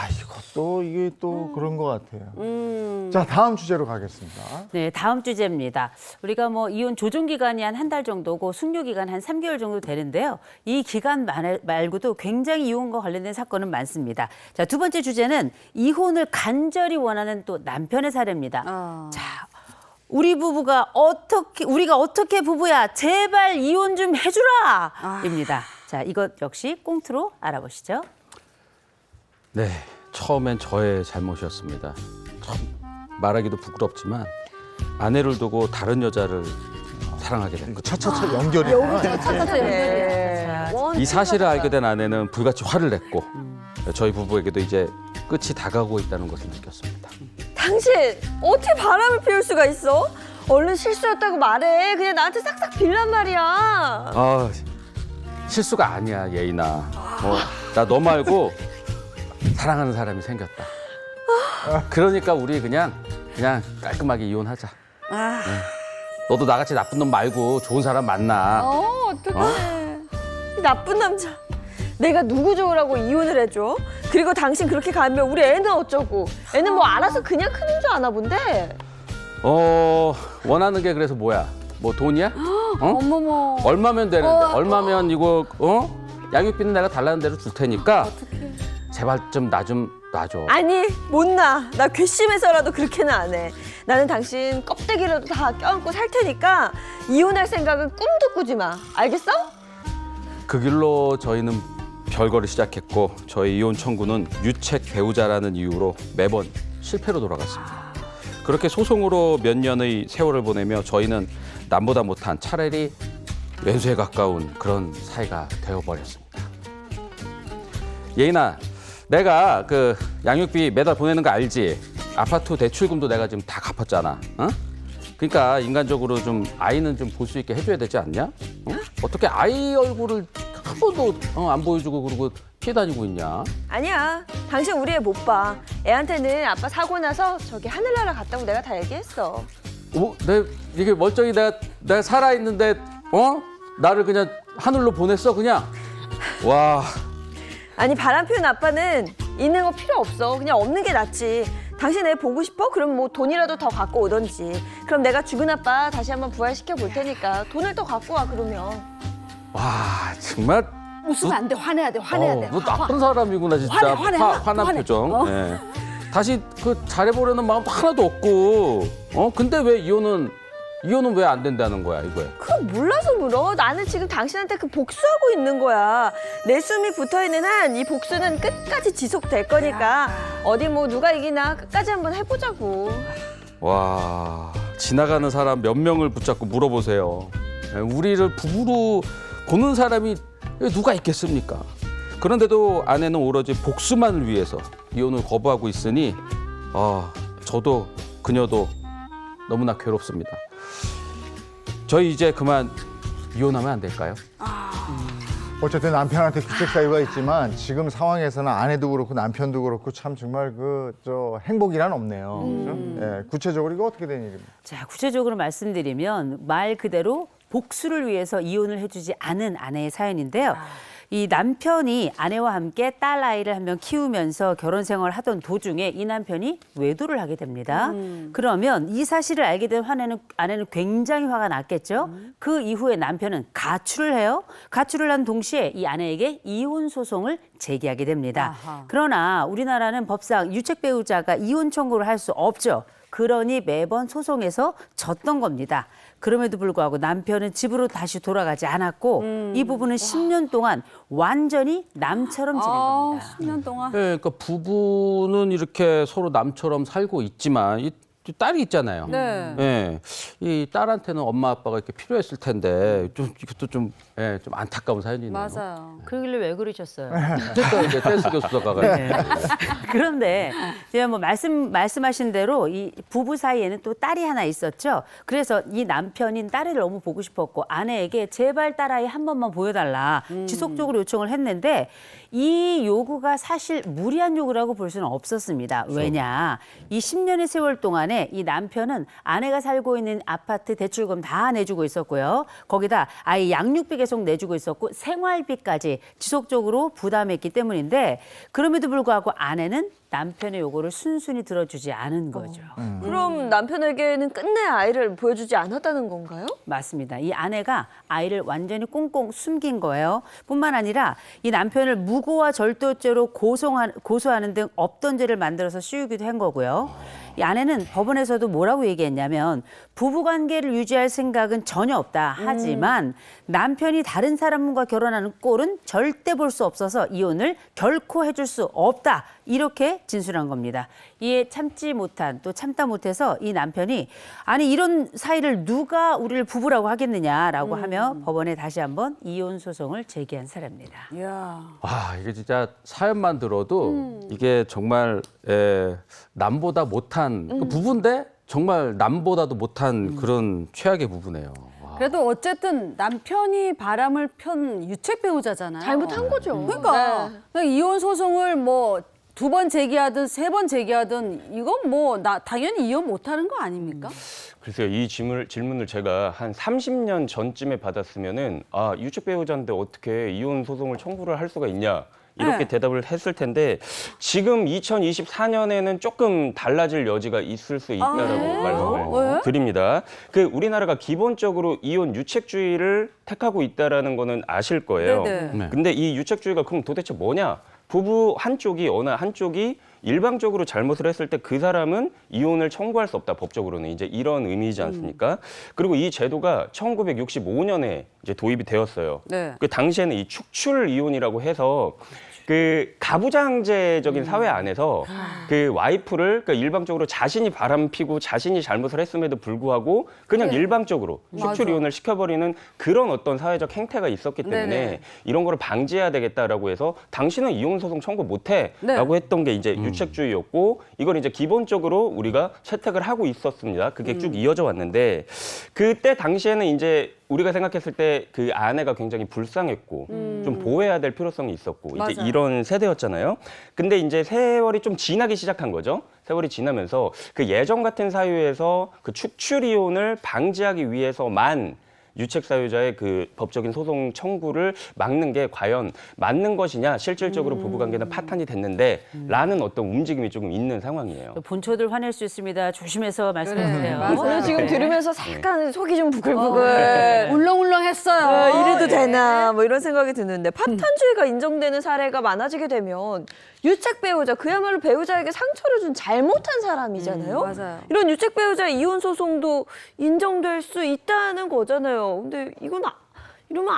이것도 이게 또 그런 것 같아요. 자, 다음 주제로 가겠습니다. 네, 다음 주제입니다. 우리가 뭐 이혼 조정 기간이 한 한 달 정도고 숙려 기간 한 3개월 정도 되는데요. 이 기간 말고도 굉장히 이혼과 관련된 사건은 많습니다. 자, 두 번째 주제는 이혼을 간절히 원하는 또 남편의 사례입니다. 자, 우리가 어떻게 부부야? 제발 이혼 좀 해주라! 입니다. 자, 이것 역시 꽁트로 알아보시죠. 네, 처음엔 저의 잘못이었습니다. 참 말하기도 부끄럽지만 아내를 두고 다른 여자를 사랑하게 된 거죠. 차차차 연결이. 네. 이 사실을 알게 된 아내는 불같이 화를 냈고 저희 부부에게도 이제 끝이 다가오고 있다는 것을 느꼈습니다. 당신 어떻게 바람을 피울 수가 있어? 얼른 실수였다고 말해. 그냥 나한테 싹싹 빌란 말이야. 아, 실수가 아니야, 예인아. 나 너 말고 사랑하는 사람이 생겼다. 그러니까 우리 그냥 깔끔하게 이혼하자. 네. 너도 나같이 나쁜 놈 말고 좋은 사람 만나. 어떡해. 이 나쁜 남자. 내가 누구 좋으라고 이혼을 해줘? 그리고 당신 그렇게 가면 우리 애는 어쩌고? 애는 뭐 알아서 그냥 크는 줄 아나 본데? 원하는 게 그래서 뭐야? 뭐 돈이야? 어머머. 얼마면 되는데? 얼마면 이거 양육비는 내가 달라는 대로 줄 테니까 제발 좀 나 좀 놔줘. 아니 못 나. 나 괘씸해서라도 그렇게는 안 해. 나는 당신 껍데기라도 다 껴안고 살 테니까 이혼할 생각은 꿈도 꾸지 마. 알겠어? 그 길로 저희는 별거를 시작했고 저희 이혼 청구는 유책 배우자라는 이유로 매번 실패로 돌아갔습니다. 그렇게 소송으로 몇 년의 세월을 보내며 저희는 남보다 못한 차라리 왼수에 가까운 그런 사이가 되어버렸습니다. 예인아, 내가 그 양육비 매달 보내는 거 알지? 아파트 대출금도 내가 지금 다 갚았잖아. 그러니까 인간적으로 좀 아이는 좀 볼 수 있게 해줘야 되지 않냐? 어떻게 아이 얼굴을 한 번도 안 보여주고 그러고 피해 다니고 있냐? 아니야. 당신 우리 애 못 봐. 애한테는 아빠 사고 나서 저기 하늘나라 갔다고 내가 다 얘기했어. 이게 멀쩡히 내가 살아 있는데 나를 그냥 하늘로 보냈어 그냥. 와. 아니 바람 피운 아빠는 있는 거 필요 없어. 그냥 없는 게 낫지. 당신 애 보고 싶어? 그럼 뭐 돈이라도 더 갖고 오던지. 그럼 내가 죽은 아빠 다시 한번 부활시켜 볼 테니까 돈을 더 갖고 와 그러면. 와 정말. 웃으면 안 돼. 화내야 돼. 화내야 돼. 너 나쁜 사람이구나 진짜. 화난 표정. 네. 다시 그 잘해보려는 마음도 하나도 없고. 근데 왜 이혼은 왜 안 된다는 거야 이거에? 그거 몰라서 물어. 나는 지금 당신한테 그 복수하고 있는 거야. 내 숨이 붙어있는 한 이 복수는 끝까지 지속될 거니까 어디 뭐 누가 이기나 끝까지 한번 해보자고. 와 지나가는 사람 몇 명을 붙잡고 물어보세요. 우리를 부부로 보는 사람이 누가 있겠습니까? 그런데도 아내는 오로지 복수만을 위해서 이혼을 거부하고 있으니 저도 그녀도 너무나 괴롭습니다. 저희 이제 그만 이혼하면 안 될까요? 어쨌든 남편한테 규책 사유가 있지만 지금 상황에서는 아내도 그렇고 남편도 그렇고 참 정말 행복이란 없네요. 그죠? 예, 구체적으로 이거 어떻게 된 일입니까? 자, 구체적으로 말씀드리면 말 그대로 복수를 위해서 이혼을 해주지 않은 아내의 사연인데요. 이 남편이 아내와 함께 딸 아이를 한 명 키우면서 결혼 생활을 하던 도중에 이 남편이 외도를 하게 됩니다. 그러면 이 사실을 알게 된 아내는 굉장히 화가 났겠죠. 그 이후에 남편은 가출을 해요. 가출을 한 동시에 이 아내에게 이혼 소송을 제기하게 됩니다. 그러나 우리나라는 법상 유책 배우자가 이혼 청구를 할 수 없죠. 그러니 매번 소송에서 졌던 겁니다. 그럼에도 불구하고 남편은 집으로 다시 돌아가지 않았고 이 부부는 10년 동안 완전히 남처럼 지낸 겁니다. 10년 동안. 네, 그러니까 부부는 이렇게 서로 남처럼 살고 있지만 이 딸이 있잖아요. 네. 예, 이 딸한테는 엄마 아빠가 이렇게 필요했을 텐데 이것도 좀 안타까운 사연이네요. 맞아요. 그러길래 왜 그러셨어요? 그러니까 이제 댄스 교수가 네. 그런데 제가 뭐 말씀하신 대로 이 부부 사이에는 또 딸이 하나 있었죠. 그래서 이 남편인 딸을 너무 보고 싶었고 아내에게 제발 딸아이 한 번만 보여달라 지속적으로 요청을 했는데 이 요구가 사실 무리한 요구라고 볼 수는 없었습니다. 왜냐? 이 10년의 세월 동안에 이 남편은 아내가 살고 있는 아파트 대출금 다 내주고 있었고요. 거기다 아이 양육비 계속 내주고 있었고 생활비까지 지속적으로 부담했기 때문인데 그럼에도 불구하고 아내는 남편의 요구를 순순히 들어주지 않은 거죠. 그럼 남편에게는 끝내 아이를 보여주지 않았다는 건가요? 맞습니다. 이 아내가 아이를 완전히 꽁꽁 숨긴 거예요. 뿐만 아니라 이 남편을 무고와 절도죄로 고소하는 등 없던 죄를 만들어서 씌우기도 한 거고요. 이 아내는 법원에서도 뭐라고 얘기했냐면 부부관계를 유지할 생각은 전혀 없다. 하지만 남편이 다른 사람과 결혼하는 꼴은 절대 볼 수 없어서 이혼을 결코 해줄 수 없다. 이렇게 진술한 겁니다. 이에 참지 못한 또 참다 못해서 이 남편이 아니 이런 사이를 누가 우리를 부부라고 하겠느냐라고 하며 법원에 다시 한번 이혼 소송을 제기한 사례입니다. 이야. 아, 이게 진짜 사연만 들어도 이게 정말 남보다 못한 그 부부인데 정말 남보다도 못한 그런 최악의 부부네요. 와. 그래도 어쨌든 남편이 바람을 편 유책 배우자잖아요. 잘못한 거죠. 그러니까 그냥 이혼 소송을 뭐 2번 제기하든 3번 제기하든 이건 뭐 당연히 이혼 못하는 거 아닙니까? 글쎄요, 이 질문을 제가 한 30년 전쯤에 받았으면은 아, 유책 배우자인데 어떻게 이혼 소송을 청구를 할 수가 있냐? 이렇게 네. 대답을 했을 텐데 지금 2024년에는 조금 달라질 여지가 있을 수 있다라고 말씀을 왜? 드립니다. 그 우리나라가 기본적으로 이혼 유책주의를 택하고 있다라는 거는 아실 거예요. 네네. 네. 근데 이 유책주의가 그럼 도대체 뭐냐? 부부 한쪽이 어느 한쪽이 일방적으로 잘못을 했을 때 그 사람은 이혼을 청구할 수 없다. 법적으로는 이제 이런 의미이지 않습니까? 그리고 이 제도가 1965년에 이제 도입이 되었어요. 네. 그 당시에는 이 축출 이혼이라고 해서 그 가부장제적인 사회 안에서 그 와이프를 그러니까 일방적으로 자신이 바람 피고 자신이 잘못을 했음에도 불구하고 그냥 일방적으로 축출 맞아. 이혼을 시켜버리는 그런 어떤 사회적 행태가 있었기 때문에 네네. 이런 거를 방지해야 되겠다라고 해서 당신은 이혼 소송 청구 못해라고 네. 했던 게 이제 유책주의였고 이걸 이제 기본적으로 우리가 채택을 하고 있었습니다. 그게 쭉 이어져 왔는데 그때 당시에는 이제 우리가 생각했을 때 그 아내가 굉장히 불쌍했고 좀 보호해야 될 필요성이 있었고 이제 맞아요. 이런 세대였잖아요. 근데 이제 세월이 좀 지나기 시작한 거죠. 세월이 지나면서 그 예전 같은 사유에서 그 축출 이혼을 방지하기 위해서만 유책 사유자의 그 법적인 소송 청구를 막는 게 과연 맞는 것이냐, 실질적으로 부부관계는 파탄이 됐는데라는 어떤 움직임이 조금 있는 상황이에요. 본초들 화낼 수 있습니다. 조심해서 말씀해 주세요. 저는 지금 들으면서 약간 속이 좀 부글부글. 울렁울렁했어요. 이래도 되나 뭐 이런 생각이 드는데 파탄주의가 인정되는 사례가 많아지게 되면 유책 배우자 그야말로 배우자에게 상처를 준 잘못한 사람이잖아요. 맞아요. 이런 유책 배우자의 이혼 소송도 인정될 수 있다는 거잖아요. 근데 이러면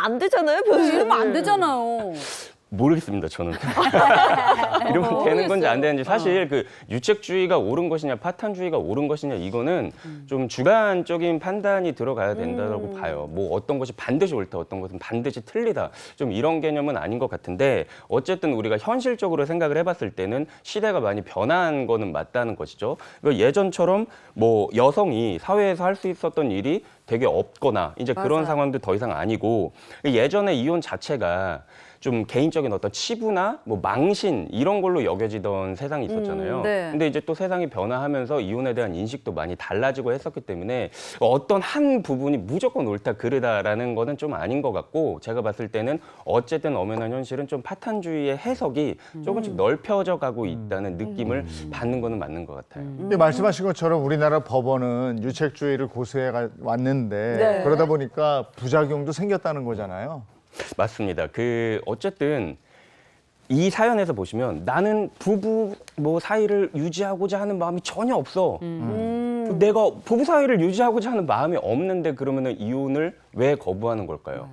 안 되잖아요. 이러면 안 되잖아요. 모르겠습니다, 저는. 이러면 되는 건지 안 되는지 사실 그 유책주의가 옳은 것이냐 파탄주의가 옳은 것이냐 이거는 좀 주관적인 판단이 들어가야 된다고 봐요. 뭐 어떤 것이 반드시 옳다 어떤 것은 반드시 틀리다 좀 이런 개념은 아닌 것 같은데 어쨌든 우리가 현실적으로 생각을 해봤을 때는 시대가 많이 변한 거는 맞다는 것이죠. 그러니까 예전처럼 뭐 여성이 사회에서 할 수 있었던 일이 되게 없거나 이제 그런 맞아요. 상황도 더 이상 아니고 예전에 이혼 자체가 좀 개인적인 어떤 치부나 뭐 망신 이런 걸로 여겨지던 세상이 있었잖아요. 네. 근데 이제 또 세상이 변화하면서 이혼에 대한 인식도 많이 달라지고 했었기 때문에 어떤 한 부분이 무조건 옳다 그르다라는 거는 좀 아닌 것 같고 제가 봤을 때는 어쨌든 엄연한 현실은 좀 파탄주의의 해석이 조금씩 넓혀져 가고 있다는 느낌을 받는 거는 맞는 것 같아요. 근데 말씀하신 것처럼 우리나라 법원은 유책주의를 고수해 왔는데 네. 그러다 보니까 부작용도 생겼다는 거잖아요. 맞습니다. 어쨌든 이 사연에서 보시면 나는 부부 뭐 사이를 유지하고자 하는 마음이 전혀 없어. 내가 부부 사이를 유지하고자 하는 마음이 없는데 그러면은 이혼을 왜 거부하는 걸까요?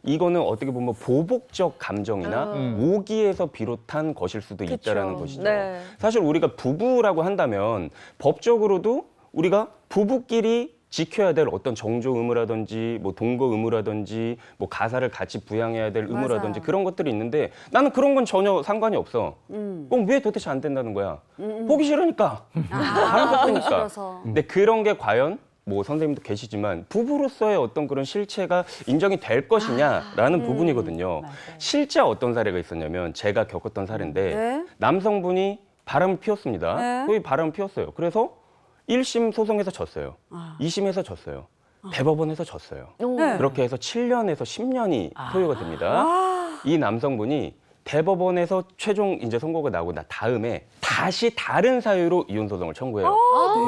이거는 어떻게 보면 보복적 감정이나 오기에서 비롯한 것일 수도 있다라는 것이죠. 네. 사실 우리가 부부라고 한다면 법적으로도 우리가 부부끼리 지켜야 될 어떤 정조 의무라든지 뭐 동거 의무라든지 뭐 가사를 같이 부양해야 될 의무라든지 맞아요. 그런 것들이 있는데 나는 그런 건 전혀 상관이 없어. 그럼 왜 도대체 안 된다는 거야? 보기 싫으니까. 바람 보기 폈으니까. 싫어서. 근데 그런 게 과연 뭐 선생님도 계시지만 부부로서의 어떤 그런 실체가 인정이 될 것이냐라는 부분이거든요. 실제 어떤 사례가 있었냐면 제가 겪었던 사례인데 네. 남성분이 바람을 피웠습니다. 네. 거의 바람을 피웠어요. 그래서 1심 소송에서 졌어요. 2심에서 졌어요. 대법원에서 졌어요. 네. 그렇게 해서 7년에서 10년이 소요가 됩니다. 이 남성분이 대법원에서 최종 이제 선고가 나고 나 다음에 다시 다른 사유로 이혼 소송을 청구해요.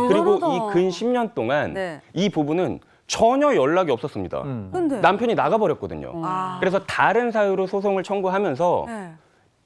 그리고 이 근 10년 동안 네. 이 부부는 전혀 연락이 없었습니다. 근데 남편이 나가버렸거든요. 그래서 다른 사유로 소송을 청구하면서 네.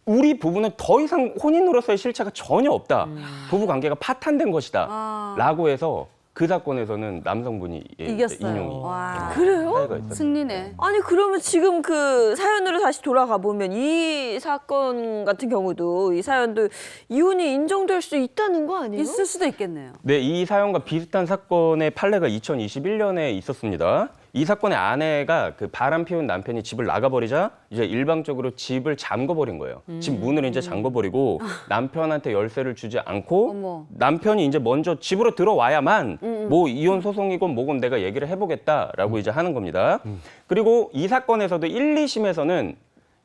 우리 부부는 더 이상 혼인으로서의 실체가 전혀 없다. 부부 관계가 파탄된 것이다. 라고 해서 그 사건에서는 남성분이 이겼어요. 인용이 와. 그래요? 사유가 있었어요. 승리네. 아니 그러면 지금 그 사연으로 다시 돌아가 보면 이 사건 같은 경우도 이 사연도 이혼이 인정될 수 있다는 거 아니에요? 있을 수도 있겠네요. 네, 이 사연과 비슷한 사건의 판례가 2021년에 있었습니다. 이 사건의 아내가 그 바람 피운 남편이 집을 나가버리자 이제 일방적으로 집을 잠궈버린 거예요. 집 문을 이제 잠궈버리고 남편한테 열쇠를 주지 않고 어머. 남편이 이제 먼저 집으로 들어와야만 뭐 이혼 소송이건 뭐건 내가 얘기를 해보겠다라고 이제 하는 겁니다. 그리고 이 사건에서도 1, 2심에서는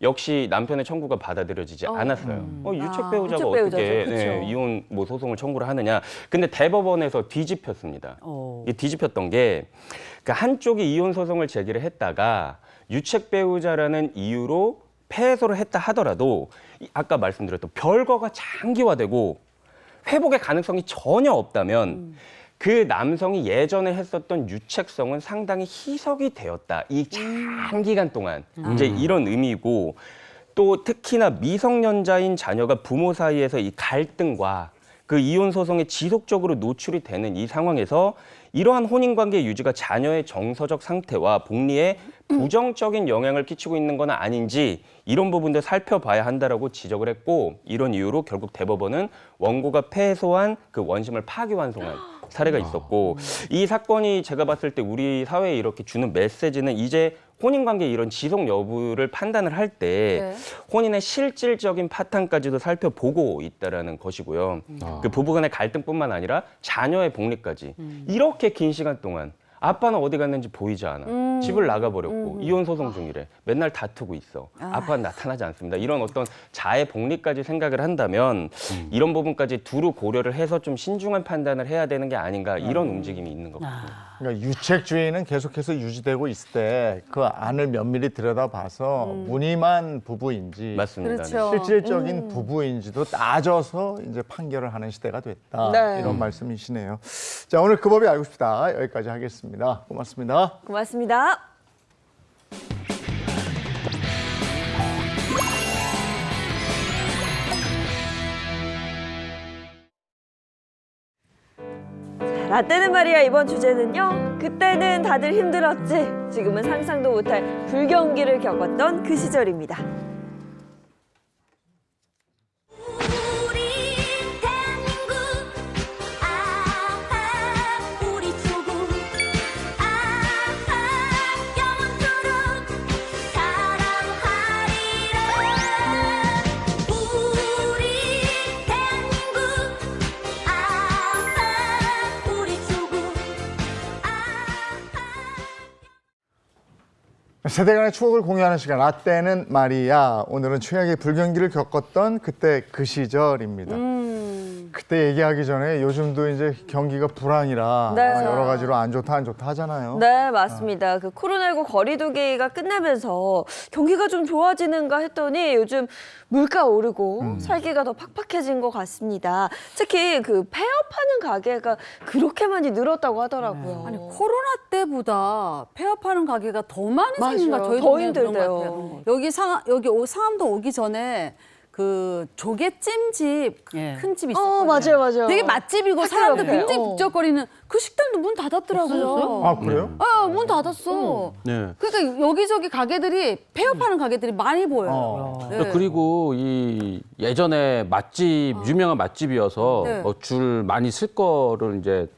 역시 남편의 청구가 받아들여지지 않았어요. 유책 배우자가 유책 어떻게 배우자죠. 그쵸. 이혼 뭐 소송을 청구를 하느냐. 근데 대법원에서 뒤집혔습니다. 이게 뒤집혔던 게 그 한쪽이 이혼 소송을 제기를 했다가 유책 배우자라는 이유로 패소를 했다 하더라도 아까 말씀드렸던 별거가 장기화되고 회복의 가능성이 전혀 없다면 그 남성이 예전에 했었던 유책성은 상당히 희석이 되었다. 이 장기간 동안 이제 이런 의미고 또 특히나 미성년자인 자녀가 부모 사이에서 이 갈등과 그 이혼 소송에 지속적으로 노출이 되는 이 상황에서 이러한 혼인관계 유지가 자녀의 정서적 상태와 복리에 부정적인 영향을 끼치고 있는 건 아닌지 이런 부분들 살펴봐야 한다라고 지적을 했고 이런 이유로 결국 대법원은 원고가 패소한 그 원심을 파기환송한 사례가 있었고 이 사건이 제가 봤을 때 우리 사회에 이렇게 주는 메시지는 이제 혼인관계 이런 지속 여부를 판단을 할 때 혼인의 실질적인 파탄까지도 살펴보고 있다라는 것이고요. 그 부부간의 갈등뿐만 아니라 자녀의 복리까지 이렇게 긴 시간 동안 아빠는 어디 갔는지 보이지 않아. 집을 나가버렸고 이혼 소송 중이래. 맨날 다투고 있어. 아빠는 나타나지 않습니다. 이런 어떤 자의 복리까지 생각을 한다면 이런 부분까지 두루 고려를 해서 좀 신중한 판단을 해야 되는 게 아닌가 이런 움직임이 있는 것 같아요. 그러니까 유책주의는 계속해서 유지되고 있을 때 그 안을 면밀히 들여다봐서 무늬만 부부인지 맞습니다. 그렇죠. 실질적인 부부인지도 따져서 이제 판결을 하는 시대가 됐다. 네. 이런 말씀이시네요. 자, 오늘 그 법이 알고 싶다. 여기까지 하겠습니다. 고맙습니다. 고맙습니다. 라떼는 말이야 이번 주제는요. 그때는 다들 힘들었지. 지금은 상상도 못할 불경기를 겪었던 그 시절입니다. 우리 대한민국 아하 우리 조국 아하 영원토록 사랑하리라 우리 대한민국 아하 우리 조국 세대 간의 추억을 공유하는 시간 라떼는 말이야. 오늘은 최악의 불경기를 겪었던 그때 그 시절입니다. 그때 얘기하기 전에 요즘도 이제 경기가 불황이라 네. 여러 가지로 안 좋다 하잖아요. 네, 맞습니다. 그 코로나19 거리두기가 끝나면서 경기가 좀 좋아지는가 했더니 요즘 물가 오르고 살기가 더 팍팍해진 것 같습니다. 특히 그 폐업하는 가게가 그렇게 많이 늘었다고 하더라고요. 아니 코로나 때보다 폐업하는 가게가 더 많이 맞아요. 생긴 것 같아요. 저희 더 동네는 그런 힘들대요. 것 같아요. 여기 상암동 오기 전에 그 조개찜집 예. 큰 집 있었거든요. 맞아요, 맞아요. 되게 맛집이고 학교 사람들 옆에. 굉장히 북적거리는 그 식당도 문 닫았더라고요. 아, 그래요? 문 닫았어. 네. 그러니까 여기저기 가게들이 폐업하는 가게들이 많이 보여요. 네. 그리고 이 예전에 맛집 유명한 맛집이어서 네. 뭐 줄 많이 쓸 거를 이제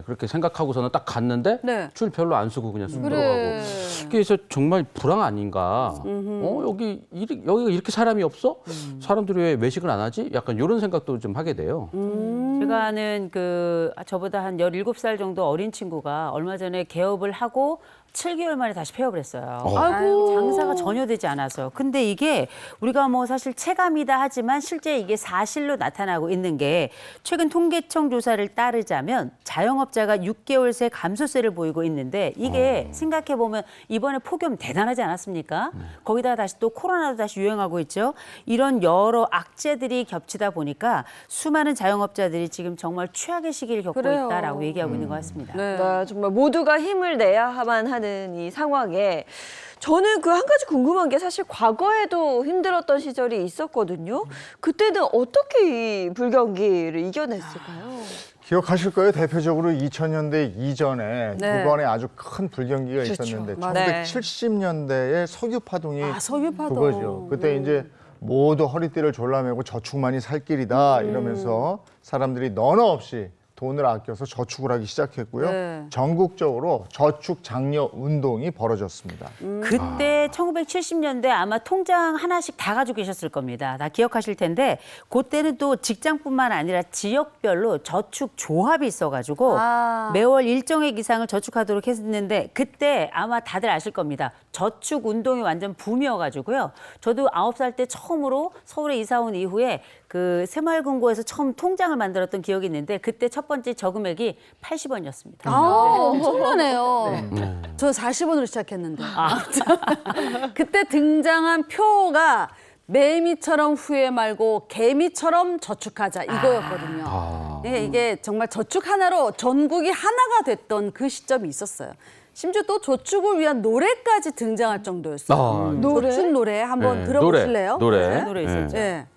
그렇게 생각하고서는 딱 갔는데 네. 줄 별로 안 쓰고 그냥 쑥 그래. 들어가고 그래서 정말 불황 아닌가? 여기가 이렇게 사람이 없어? 사람들이 왜 외식을 안 하지? 약간 이런 생각도 좀 하게 돼요. 제가 아는 저보다 한 17살 정도 어린 친구가 얼마 전에 개업을 하고 7개월 만에 다시 폐업을 했어요. 아이고. 장사가 전혀 되지 않아서. 근데 이게 우리가 뭐 사실 체감이다 하지만 실제 이게 사실로 나타나고 있는 게 최근 통계청 조사를 따르자면 자영업자가 6개월 새 감소세를 보이고 있는데 이게 생각해 보면 이번에 폭염 대단하지 않았습니까? 거기다가 다시 또 코로나도 다시 유행하고 있죠. 이런 여러 악재들이 겹치다 보니까 수많은 자영업자들이 지금 정말 최악의 시기를 겪고 그래요. 있다라고 얘기하고 있는 것 같습니다. 네. 네, 정말 모두가 힘을 내야만 하는 힘들어하는 이 상황에 저는 그 한 가지 궁금한 게 사실 과거에도 힘들었던 시절이 있었거든요. 그때는 어떻게 이 불경기를 이겨냈을까요? 기억하실 거예요. 대표적으로 2000년대 이전에 네. 두 번의 아주 큰 불경기가 그렇죠. 있었는데 네. 1970년대에 석유파동이 석유파동. 그거죠. 그때 이제 모두 허리띠를 졸라매고 저축만이 살 길이다 이러면서 사람들이 너너 없이 돈을 아껴서 저축을 하기 시작했고요. 네. 전국적으로 저축 장려 운동이 벌어졌습니다. 그때 1970년대 아마 통장 하나씩 다 가지고 계셨을 겁니다. 다 기억하실 텐데 그때는 또 직장뿐만 아니라 지역별로 저축 조합이 있어가지고 매월 일정액 이상을 저축하도록 했는데 그때 아마 다들 아실 겁니다. 저축 운동이 완전 붐이어가지고요. 저도 9살 때 처음으로 서울에 이사 온 이후에 그 새마을금고에서 처음 통장을 만들었던 기억이 있는데 그때 첫 번째 저금액이 80원이었습니다. 엄청나네요. 저 40원으로 시작했는데. 그때 등장한 표가 매미처럼 후회 말고 개미처럼 저축하자 이거였거든요. 이게 정말 저축 하나로 전국이 하나가 됐던 그 시점이 있었어요. 심지어 또 저축을 위한 노래까지 등장할 정도였어요. 저축 노래 한번 네, 들어보실래요? 노래. 노래 있었죠. 네.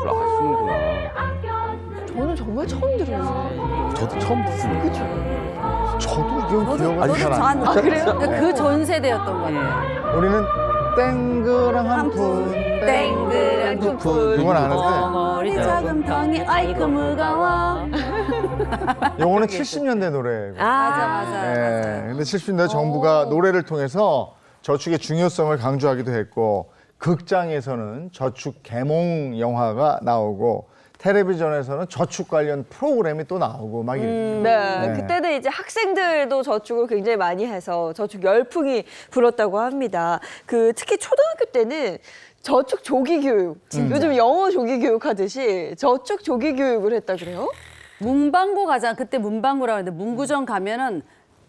아시는구나. 저는 정말 처음 들어요. 저도 처음 듣습니다. 저도 이건 기억이 저도 잘 안 나요. 그래요? 그 전 세대였던 것 같아요. 우리는 땡그랑 한 푼, 땡그랑 두 푼. 그건 아는데 머리 자금통이 아이고 무거워. 요거는 70년대 노래고. 맞아. 네, 근데 70년대 정부가 노래를 통해서 저축의 중요성을 강조하기도 했고 극장에서는 저축 계몽 영화가 나오고 텔레비전에서는 저축 관련 프로그램이 또 나오고 막 이랬죠. 네, 네. 그때는 이제 학생들도 저축을 굉장히 많이 해서 저축 열풍이 불었다고 합니다. 그 특히 초등학교 때는 저축 조기 교육, 요즘 영어 조기 교육 하듯이 저축 조기 교육을 했다 그래요? 문방구 가자. 그때 문방구라고 했는데 문구점 가면은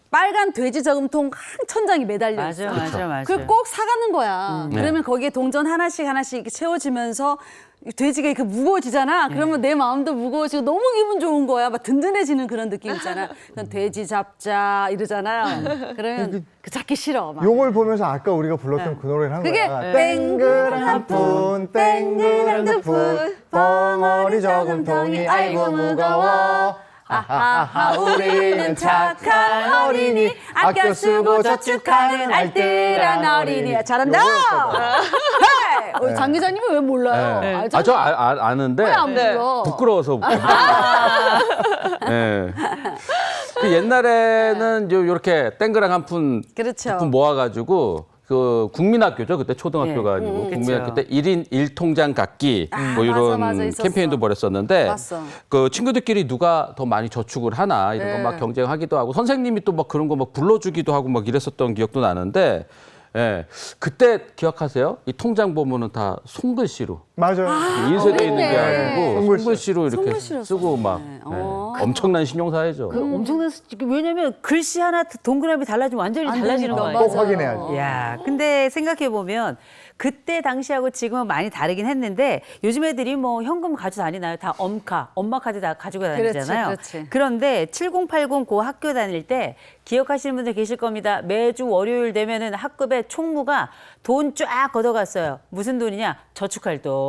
빨간 돼지 저금통 한 천장이 매달려 있어. 맞아. 그걸 꼭 사가는 거야. 그러면 거기에 동전 하나씩 이렇게 채워지면서 이 돼지가 이렇게 무거워지잖아. 그러면 내 마음도 무거워지고 너무 기분 좋은 거야. 막 든든해지는 그런 느낌 있잖아. 그럼 돼지 잡자 이러잖아요. 그러면 그 잡기 싫어. 막. 요걸 보면서 아까 우리가 불렀던 그 노래를 한 그게 거야. 땡그랑 한 푼, 땡그랑 두 푼, 벙어리 저금통이 아이고 무거워. 하하하 우리는 착한 어린이 아껴 쓰고 저축하는 알뜰한 어린이. 잘한다. 헤이! 장 기자님은 왜 몰라요? 네. 알잖아. 저 아는데 안 불러? 부끄러워서. 네. 그 옛날에는 요렇게 땡그랑 한 푼 그렇죠. 모아가지고 그 국민학교죠. 그때 초등학교가 아니고 국민학교 때 1인 1통장 갖기 뭐 이런 맞아, 있었어. 캠페인도 벌였었는데 봤어. 그 친구들끼리 누가 더 많이 저축을 하나 이런 거 막 경쟁하기도 하고 선생님이 또 막 그런 거 막 불러주기도 하고 막 이랬었던 기억도 나는데 예. 그때 기억하세요? 이 통장 보면은 다 손글씨로 맞아요. 인쇄돼 있는 게 아니고 손글씨. 손글씨로 이렇게 손글씨로 쓰고 막 썼네. 예. 엄청난 신용사회죠. 엄청난 왜냐면 글씨 하나 동그라미 달라지면 완전히 달라지는 되니까. 거예요. 꼭 확인해야지. 야, 근데 생각해 보면 그때 당시하고 지금은 많이 다르긴 했는데 요즘 애들이 뭐 현금 가지고 다니나요? 다 엄마 카드 다 가지고 다니잖아요. 그렇지. 그런데 7080 고 학교 다닐 때 기억하시는 분들 계실 겁니다. 매주 월요일 되면은 학급에 총무가 돈 쫙 걷어갔어요. 무슨 돈이냐? 저축활동.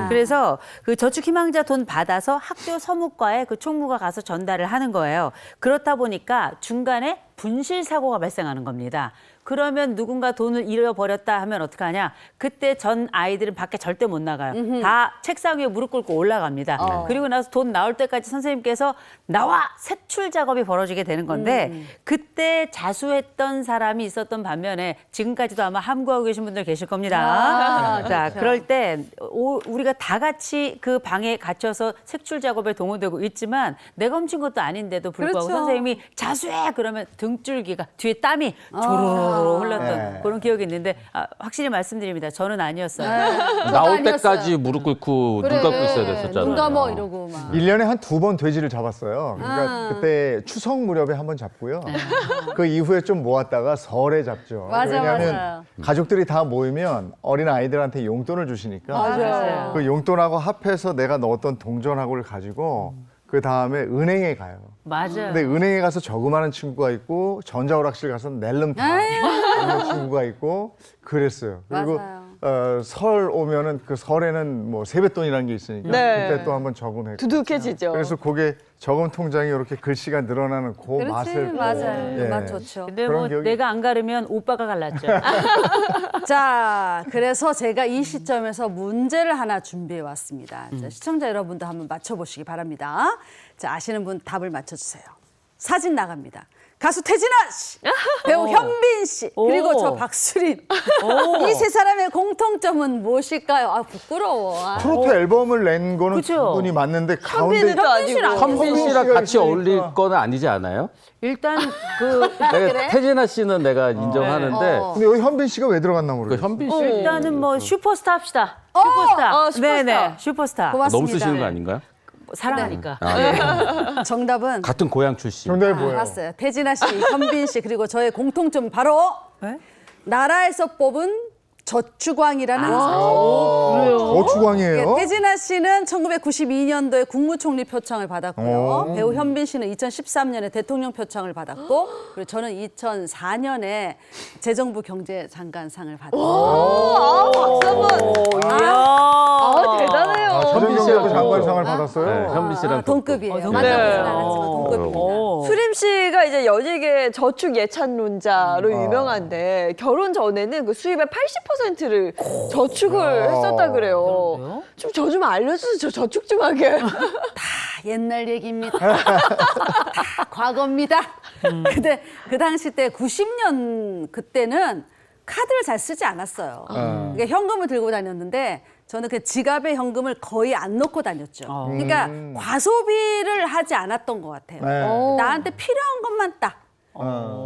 그래서 그 저축희망자 돈 받아서 학교 서무과에 그 총무가 가서 전달을 하는 거예요. 그렇다 보니까 중간에 분실 사고가 발생하는 겁니다. 그러면 누군가 돈을 잃어버렸다 하면 어떡하냐? 그때 전 아이들은 밖에 절대 못 나가요. 다 책상 위에 무릎 꿇고 올라갑니다. 그리고 나서 돈 나올 때까지 선생님께서 나와! 세출 작업이 벌어지게 되는 건데 그때 자수했던 사람이 있었던 반면에 지금까지도 아마 함구하고 계신 분들 계실 겁니다. 자, 그럴 때 우리가 다 같이 그 방에 갇혀서 색출 작업에 동원되고 있지만 내가 훔친 것도 아닌데도 불구하고 그렇죠. 선생님이 자수해! 그러면 등줄기가 뒤에 땀이 조로로 흘렀던 네. 그런 기억이 있는데 확실히 말씀드립니다. 저는 아니었어요. 나올 아니었어요. 때까지 무릎 꿇고 눈 감고 있어야 됐었잖아요. 눈 감어 이러고 막. 1년에 한 2번 돼지를 잡았어요. 그러니까 그때 추석 무렵에 한 번 잡고요. 그 이후에 좀 모았다가 설에 잡죠. 맞아, 왜냐하면 맞아요. 가족들이 다 모이면 어린 아이들한테 용돈을 주시니까 맞아요. 그 용돈하고 합해서 내가 넣었던 동전하고를 가지고 그 다음에 은행에 가요. 맞아요. 근데 은행에 가서 저금하는 친구가 있고 전자오락실 가서 낼름 다 하는 친구가 있고 그랬어요. 그리고 맞아요. 설 오면은 그 설에는 뭐 세뱃돈이라는 게 있으니까 네. 그때 또 한번 저금했고. 두둑해지죠. 그래서 그게 저금 통장에 이렇게 글씨가 늘어나는 그 그렇지, 맛을 또, 맞아요. 예. 맛 좋죠. 근데 그런 뭐 기억이- 내가 안 가르면 오빠가 갈랐죠. 자, 그래서 제가 이 시점에서 문제를 하나 준비해 왔습니다. 자, 시청자 여러분도 한번 맞춰보시기 바랍니다. 자, 아시는 분 답을 맞춰주세요. 사진 나갑니다. 가수 태진아 씨, 배우 현빈 씨, 그리고 오. 저 박수린. 이 세 사람의 공통점은 무엇일까요? 아, 부끄러워. 아. 트로트 앨범을 낸 거는 그죠? 두 분이 맞는데 가운데 현빈은 또 아니고. 현빈 씨랑 씨가 같이 있으니까. 어울릴 거는 아니지 않아요? 일단 그 내가 태진아 씨는 내가 인정하는데 어. 근데 여기 현빈 씨가 왜 들어갔나 그 모르겠어요. 현빈 씨 일단은 뭐 슈퍼스타 합시다. 슈퍼스타. 슈퍼스타. 네네. 슈퍼스타. 고맙습니다. 너무 쓰시는 거 아닌가요? 사랑하니까. 아, 예. 정답은 같은 고향 출신. 정답이 뭐예요? 알았어요. 태진아 씨, 현빈 씨, 그리고 저의 공통점 바로 네? 나라에서 뽑은 저축왕이라는 저축왕이에요. 태진아 씨는 1992년도에 국무총리 표창을 받았고요. 배우 현빈 씨는 2013년에 대통령 표창을 받았고, 그리고 저는 2004년에 재정부 경제장관상을 받았어요. 박수 한번. 대단해요. 전민씨하고 장관상을 받았어요. 네, 현빈 씨랑 동급이에요. 동급. 만나보진 네. 않았지만 동급입니다. 수림 씨가 이제 연예계 저축 예찬론자로 유명한데 결혼 전에는 그 수입의 80%를 저축을 했었다 그래요. 좀 저 좀 알려주세요. 저 저축 좀 하게. 옛날 얘기입니다. 다 과거입니다. 근데 그 당시 때 90년 그때는 카드를 잘 쓰지 않았어요. 그러니까 현금을 들고 다녔는데 저는 그 지갑에 현금을 거의 안 넣고 다녔죠. 그러니까 과소비를 하지 않았던 것 같아요. 네. 나한테 필요한 것만 딱.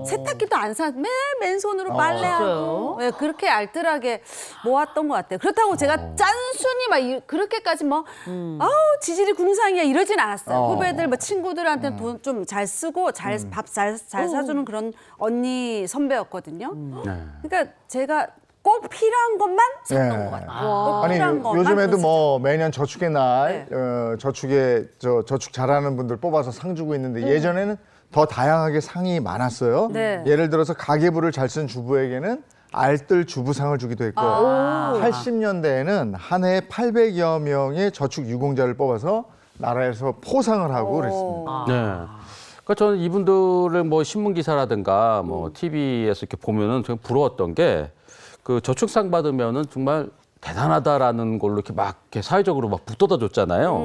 세탁기도 안 사, 맨손으로 빨래하고 네, 그렇게 알뜰하게 모았던 것 같아요. 그렇다고 제가 짠순이 막 그렇게까지 뭐 아우 지질이 궁상이야 이러진 않았어요. 후배들, 뭐 친구들한테 돈 좀 잘 쓰고 밥 잘 사주는 그런 언니 선배였거든요. 그러니까 제가 꼭 필요한 것만 샀던 네. 것 같아요. 꼭 아니 필요한 것만 요즘에도 돈 뭐 매년 저축의 날 네. 저축 잘하는 분들 뽑아서 상 주고 있는데 예전에는 더 다양하게 상이 많았어요. 네. 예를 들어서 가계부를 잘 쓴 주부에게는 알뜰 주부상을 주기도 했고요. 80년대에는 한 해에 800여 명의 저축 유공자를 뽑아서 나라에서 포상을 하고 그랬습니다. 네. 그러니까 저는 이분들을 뭐 신문 기사라든가 뭐 TV에서 이렇게 보면은 되게 부러웠던 게 그 저축상 받으면은 정말 대단하다라는 걸로 이렇게 막 이렇게 사회적으로 막 북돋아 줬잖아요.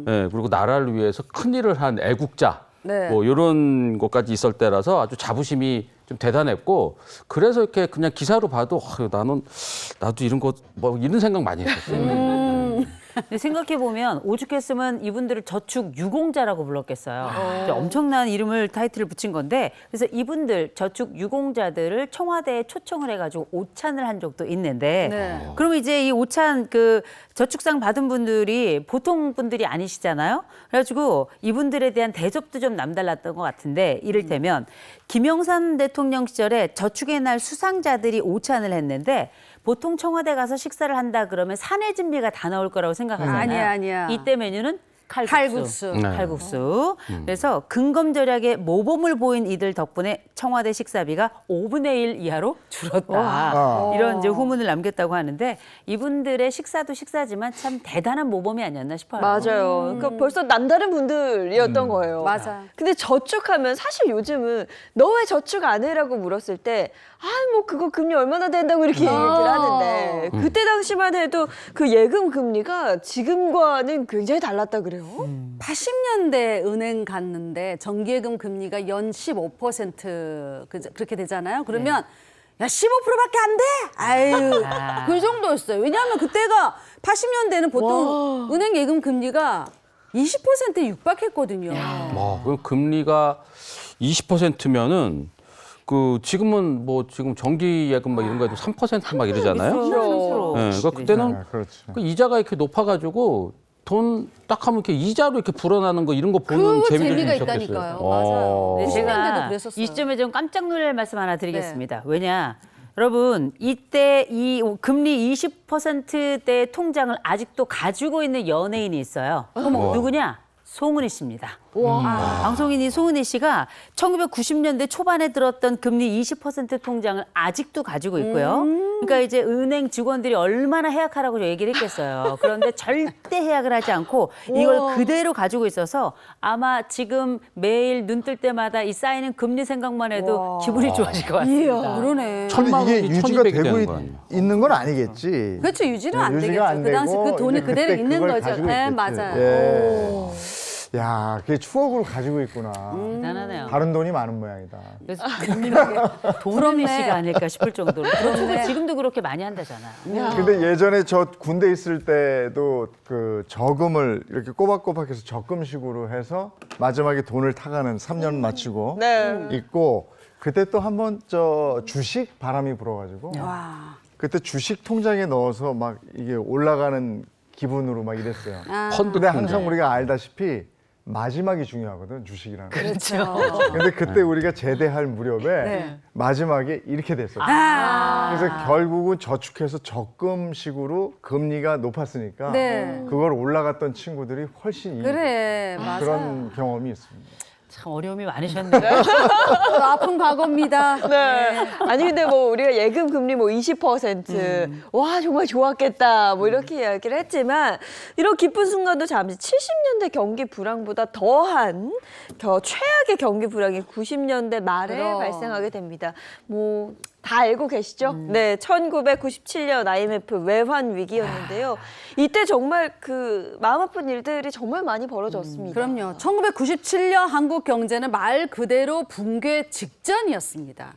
네, 그리고 나라를 위해서 큰 일을 한 애국자 네. 뭐 이런 것까지 있을 때라서 아주 자부심이 좀 대단했고 그래서 이렇게 그냥 기사로 봐도 나도 이런 거 뭐 이런 생각 많이 했었어요. 근데 생각해보면 오죽했으면 이분들을 저축 유공자라고 불렀겠어요. 이제 엄청난 이름을 타이틀을 붙인 건데 그래서 이분들 저축 유공자들을 청와대에 초청을 해가지고 오찬을 한 적도 있는데 네. 그러면 이제 이 오찬 그 저축상 받은 분들이 보통 분들이 아니시잖아요. 그래가지고 이분들에 대한 대접도 좀 남달랐던 것 같은데 이를테면 김영삼 대통령 시절에 저축의 날 수상자들이 오찬을 했는데 보통 청와대 가서 식사를 한다 그러면 사내 진미가 다 나올 거라고 생각하잖아요. 아니야. 이때 메뉴는 칼국수. 칼국수. 칼국수. 그래서 근검절약의 모범을 보인 이들 덕분에 청와대 식사비가 5분의 1 이하로 줄었다. 이런 이제 후문을 남겼다고 하는데 이분들의 식사도 식사지만 참 대단한 모범이 아니었나 싶어요. 맞아요. 그러니까 벌써 남다른 분들이었던 거예요. 맞아. 근데 저축하면 사실 요즘은 너 왜 저축 안 해라고 물었을 때 뭐 그거 금리 얼마나 된다고 이렇게 얘기를 하는데 그때 당시만 해도 그 예금 금리가 지금과는 굉장히 달랐다 그래요. 80년대 은행 갔는데 정기예금 금리가 연 15% 그렇게 되잖아요. 그러면 야 15%밖에 안 돼. 아유 그 정도였어요. 왜냐하면 그때가 80년대는 보통 은행 예금 금리가 20%에 육박했거든요. 그 금리가 20%면은 그 지금은 뭐 지금 정기 예금 막 이런 거에도 3% 막 이러잖아요. 스스로. 네, 그러니까 그때는 네, 그렇죠. 그 이자가 이렇게 높아가지고 돈 딱 하면 이렇게 이자로 이렇게 불어나는 거 이런 거 보는 그 재미도 재미가 좀 있었겠어요. 있다니까요. 맞아요. 네, 90년대도 제가 그랬었어요. 이 시점에 좀 깜짝 놀랄 말씀 하나 드리겠습니다. 왜냐? 여러분 이때 이 금리 20%대 통장을 아직도 가지고 있는 연예인이 있어요. 누구냐? 송은희 씨입니다. 방송인이 송은희 씨가 1990년대 초반에 들었던 금리 20% 통장을 아직도 가지고 있고요. 그러니까 이제 은행 직원들이 얼마나 해약하라고 얘기를 했겠어요. 그런데 절대 해약을 하지 않고 이걸 그대로 가지고 있어서 아마 지금 매일 눈 뜰 때마다 이 쌓이는 금리 생각만 해도 기분이 좋아질 것 같습니다. 그러네. 근데 이게 유지가 1200이 되고 되는 거 아니에요? 있는 건 아니겠지. 그렇죠. 유지는 안 유지가 되겠죠. 안 그 당시 되고 그 돈이 이제 그대로 그때 있는 그걸 거죠. 가지고 네, 있겠지. 맞아요. 예. 야, 그게 추억으로 가지고 있구나. 대단하네요. 다른 돈이 많은 모양이다. 그래서 돈은희 씨가 아닐까 싶을 정도로. 그렇죠. 지금도 그렇게 많이 한다잖아요. 근데 예전에 저 군대 있을 때도 그 저금을 이렇게 꼬박꼬박해서 적금식으로 해서 마지막에 돈을 타가는 3년 마치고 네. 있고 그때 또 한 번 저 주식 바람이 불어가지고 와. 그때 주식 통장에 넣어서 막 이게 올라가는 기분으로 막 이랬어요. 펀드 근데 통장. 항상 우리가 알다시피 마지막이 중요하거든 주식이라는 거. 그렇죠. 근데 그때 우리가 제대할 무렵에 네. 마지막에 이렇게 됐었어요. 그래서 결국은 저축해서 적금식으로 금리가 높았으니까 네. 그걸 올라갔던 친구들이 훨씬 이익 그래, 맞아요. 그런 경험이 있습니다. 참 어려움이 많으셨네요. 또 아픈 과거입니다. 네. 아니 근데 뭐 우리가 예금 금리 뭐 20%, 와 정말 좋았겠다 뭐 이렇게 이야기를 했지만 이런 기쁜 순간도 잠시 70년대 경기 불황보다 더한 최악의 경기 불황이 90년대 말에 그럼. 발생하게 됩니다. 뭐 다 알고 계시죠? 네, 1997년 IMF 외환 위기였는데요. 이때 정말 그 마음 아픈 일들이 정말 많이 벌어졌습니다. 그럼요. 1997년 한국 경제는 말 그대로 붕괴 직전이었습니다.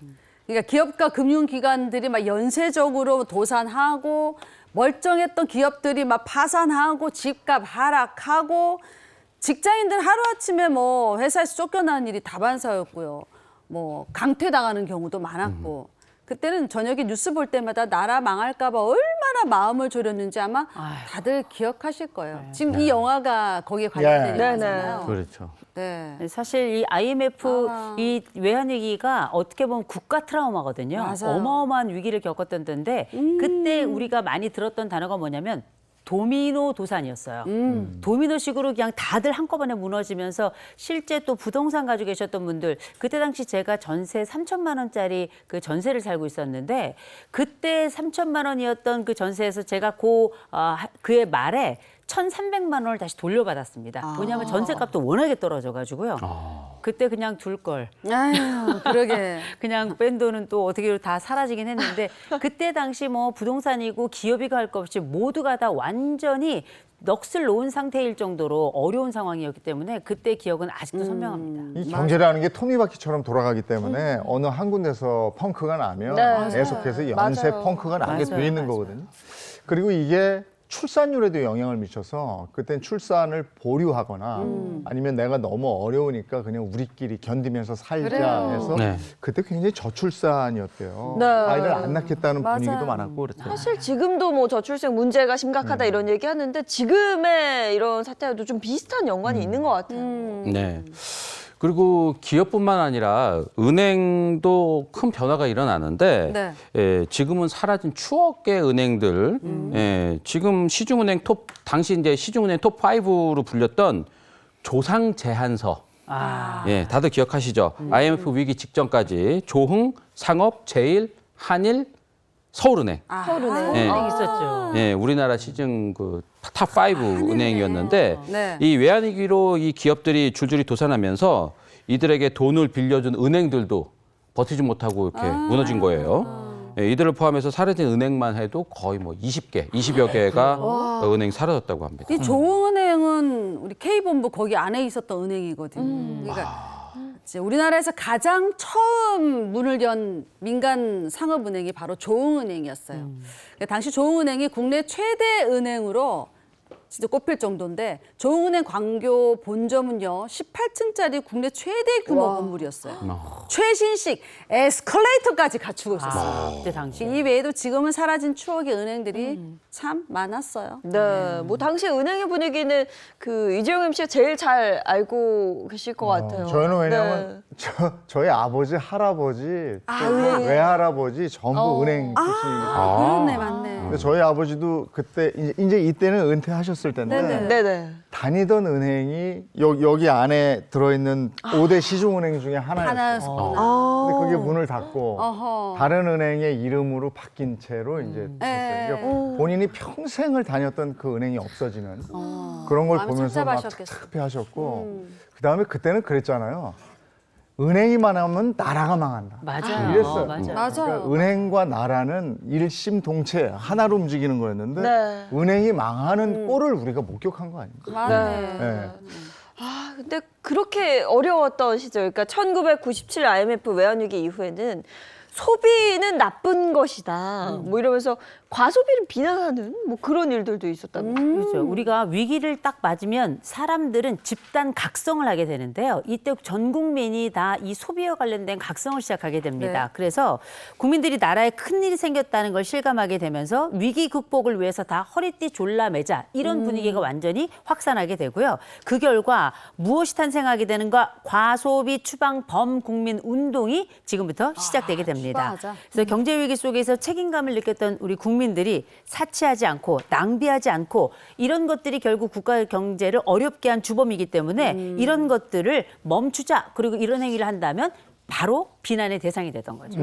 그러니까 기업과 금융기관들이 막 연쇄적으로 도산하고 멀쩡했던 기업들이 막 파산하고 집값 하락하고 직장인들 하루아침에 뭐 회사에서 쫓겨나는 일이 다반사였고요. 뭐 강퇴당하는 경우도 많았고 그때는 저녁에 뉴스 볼 때마다 나라 망할까 봐 얼마나 마음을 졸였는지 아마 다들 기억하실 거예요. 지금 이 영화가 거기에 관련된 네. 영화잖아요. 그렇죠. 네. 사실 이 IMF 이 외환위기가 어떻게 보면 국가 트라우마거든요. 맞아요. 어마어마한 위기를 겪었던 때인데 그때 우리가 많이 들었던 단어가 뭐냐면 도미노 도산이었어요. 도미노식으로 그냥 다들 한꺼번에 무너지면서 실제 또 부동산 가지고 계셨던 분들 그때 당시 제가 전세 3천만 원짜리 그 전세를 살고 있었는데 그때 3천만 원이었던 그 전세에서 제가 그의 말에 1,300만 원을 다시 돌려받았습니다. 왜냐하면 전세값도 워낙에 떨어져가지고요. 그때 그냥 둘 걸. 아유, 그러게. 그냥 뺀 돈은 또 어떻게 다 사라지긴 했는데 그때 당시 뭐 부동산이고 기업이고 할 것 없이 모두가 다 완전히 넋을 놓은 상태일 정도로 어려운 상황이었기 때문에 그때 기억은 아직도 선명합니다. 이 경제라는 게 톱니바퀴처럼 돌아가기 때문에 어느 한 군데서 펑크가 나면 네. 계속해서 연쇄 맞아요. 펑크가 나게 맞아요. 돼 있는 거거든요. 그리고 이게 출산율에도 영향을 미쳐서 그땐 출산을 보류하거나 아니면 내가 너무 어려우니까 그냥 우리끼리 견디면서 살자 그래요. 해서 네. 그때 굉장히 저출산이었대요. 네. 아이를 안 낳겠다는 맞아요. 분위기도 많았고 그랬죠. 사실 지금도 뭐 저출생 문제가 심각하다 이런 얘기 하는데 지금의 이런 사태와도 좀 비슷한 연관이 있는 것 같아요. 네. 그리고 기업뿐만 아니라 은행도 큰 변화가 일어나는데 네. 예, 지금은 사라진 추억의 은행들, 예, 지금 시중은행 당시 이제 시중은행 톱 5로 불렸던 조상제한서. 예, 다들 기억하시죠? IMF 위기 직전까지 조흥, 상업, 제일, 한일, 서울은행. 서울은행. 예. 은행 있었죠. 예, 우리나라 시중 그 탑5 은행이었는데 네. 이 외환위기로 이 기업들이 줄줄이 도산하면서 이들에게 돈을 빌려준 은행들도 버티지 못하고 이렇게 무너진 거예요. 예, 이들을 포함해서 사라진 은행만 해도 거의 뭐 20여 개가 은행이 사라졌다고 합니다. 이 조흥은행은 우리 K본부 거기 안에 있었던 은행이거든요. 그러니까 이제 우리나라에서 가장 처음 문을 연 민간 상업은행이 바로 조흥은행이었어요. 그러니까 당시 조흥은행이 국내 최대 은행으로 진짜 꼽힐 정도인데 조흥은행 광교 본점은요 18층짜리 국내 최대 규모 건물이었어요. 최신식 에스컬레이터까지 갖추고 있었어요. 그때 당시. 이 외에도 지금은 사라진 추억의 은행들이 참 많았어요. 네, 뭐 당시 은행의 분위기는 그 이재용 MC가 제일 잘 알고 계실 것 같아요. 저희는 왜냐하면 저희 아버지, 할아버지, 아, 또 은행. 외할아버지 전부 은행 출신이거든요. 그렇네, 맞네. 근데 저희 아버지도 그때 이제 이때는 은퇴하셨을 텐데 네네. 다니던 은행이 여기 안에 들어있는 5대 시중은행 중에 하나였어요. 하나였구나. 근데 그게 문을 닫고 어허. 다른 은행의 이름으로 바뀐 채로 이제 네. 됐어요. 그러니까 본인이 평생을 다녔던 그 은행이 없어지는 그런 걸 마음이 보면서 막 착잡하셨겠어요. 섭섭해하셨고 그다음에 그때는 그랬잖아요. 은행이만 하면 나라가 망한다. 맞아요. 이랬어요. 맞아요. 맞아요. 그러니까 은행과 나라는 일심동체 하나로 움직이는 거였는데 네. 은행이 망하는 꼴을 우리가 목격한 거 아닙니까? 맞네. 네. 아, 근데 그렇게 어려웠던 시절, 그러니까 1997 IMF 외환위기 이후에는 소비는 나쁜 것이다. 뭐 이러면서 과소비를 비난하는 뭐 그런 일들도 있었다고. 그렇죠. 우리가 위기를 딱 맞으면 사람들은 집단 각성을 하게 되는데요. 이때 전 국민이 다 이 소비와 관련된 각성을 시작하게 됩니다. 네. 그래서 국민들이 나라에 큰일이 생겼다는 걸 실감하게 되면서 위기 극복을 위해서 다 허리띠 졸라매자 이런 분위기가 완전히 확산하게 되고요. 그 결과 무엇이 탄생하게 되는가? 과소비 추방 범국민 운동이 지금부터 시작되게 됩니다. 추방하자. 그래서 경제 위기 속에서 책임감을 느꼈던 우리 국민들이 사치하지 않고 낭비하지 않고 이런 것들이 결국 국가 경제를 어렵게 한 주범이기 때문에 이런 것들을 멈추자. 그리고 이런 행위를 한다면 바로 비난의 대상이 되던 거죠.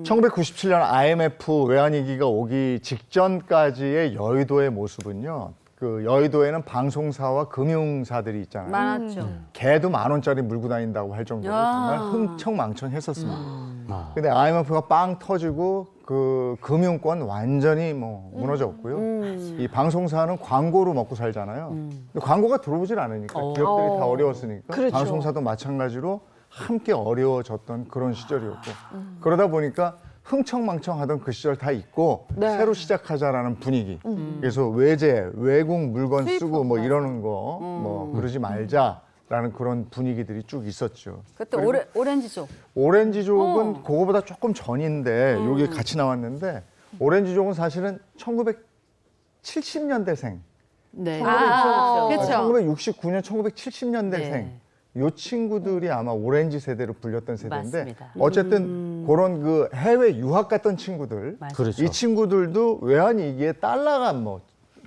1997년 IMF 외환위기가 오기 직전까지의 여의도의 모습은요. 그 여의도에는 방송사와 금융사들이 있잖아요. 많았죠. 개도 10,000원짜리 물고 다닌다고 할 정도로 야. 정말 흥청망청했었습니다. 근데 IMF가 빵 터지고 그 금융권 완전히 뭐 무너졌고요. 이 방송사는 광고로 먹고 살잖아요. 근데 광고가 들어오질 않으니까 기업들이 다 어려웠으니까 그렇죠. 방송사도 마찬가지로 함께 어려워졌던 그런 시절이었고 그러다 보니까 흥청망청하던 그 시절 다 잊고 네. 새로 시작하자라는 분위기. 그래서 외제, 외국 물건 쓰고 뭐 이러는 거 뭐 그러지 말자라는 그런 분위기들이 쭉 있었죠. 그때 오렌지족. 오렌지족은 그거보다 조금 전인데 여기 같이 나왔는데 오렌지족은 사실은 1970년대생. 네. 그렇죠. 1969년, 1970년대생. 네. 요 친구들이 아마 오렌지 세대로 불렸던 세대인데 맞습니다. 어쨌든 그런 그 해외 유학 갔던 친구들 맞아요. 그렇죠. 이 친구들도 외환위기에 달러가 뭐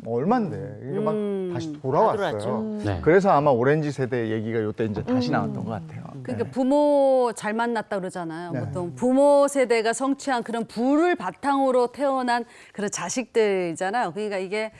얼만데 이게 막 다시 돌아왔어요. 돌아왔죠. 네. 그래서 아마 오렌지 세대 얘기가 요때 이제 다시 나왔던 것 같아요. 그러니까 부모 잘 만났다 그러잖아요. 네. 보통 부모 세대가 성취한 그런 부를 바탕으로 태어난 그런 자식들이잖아요. 그러니까 이게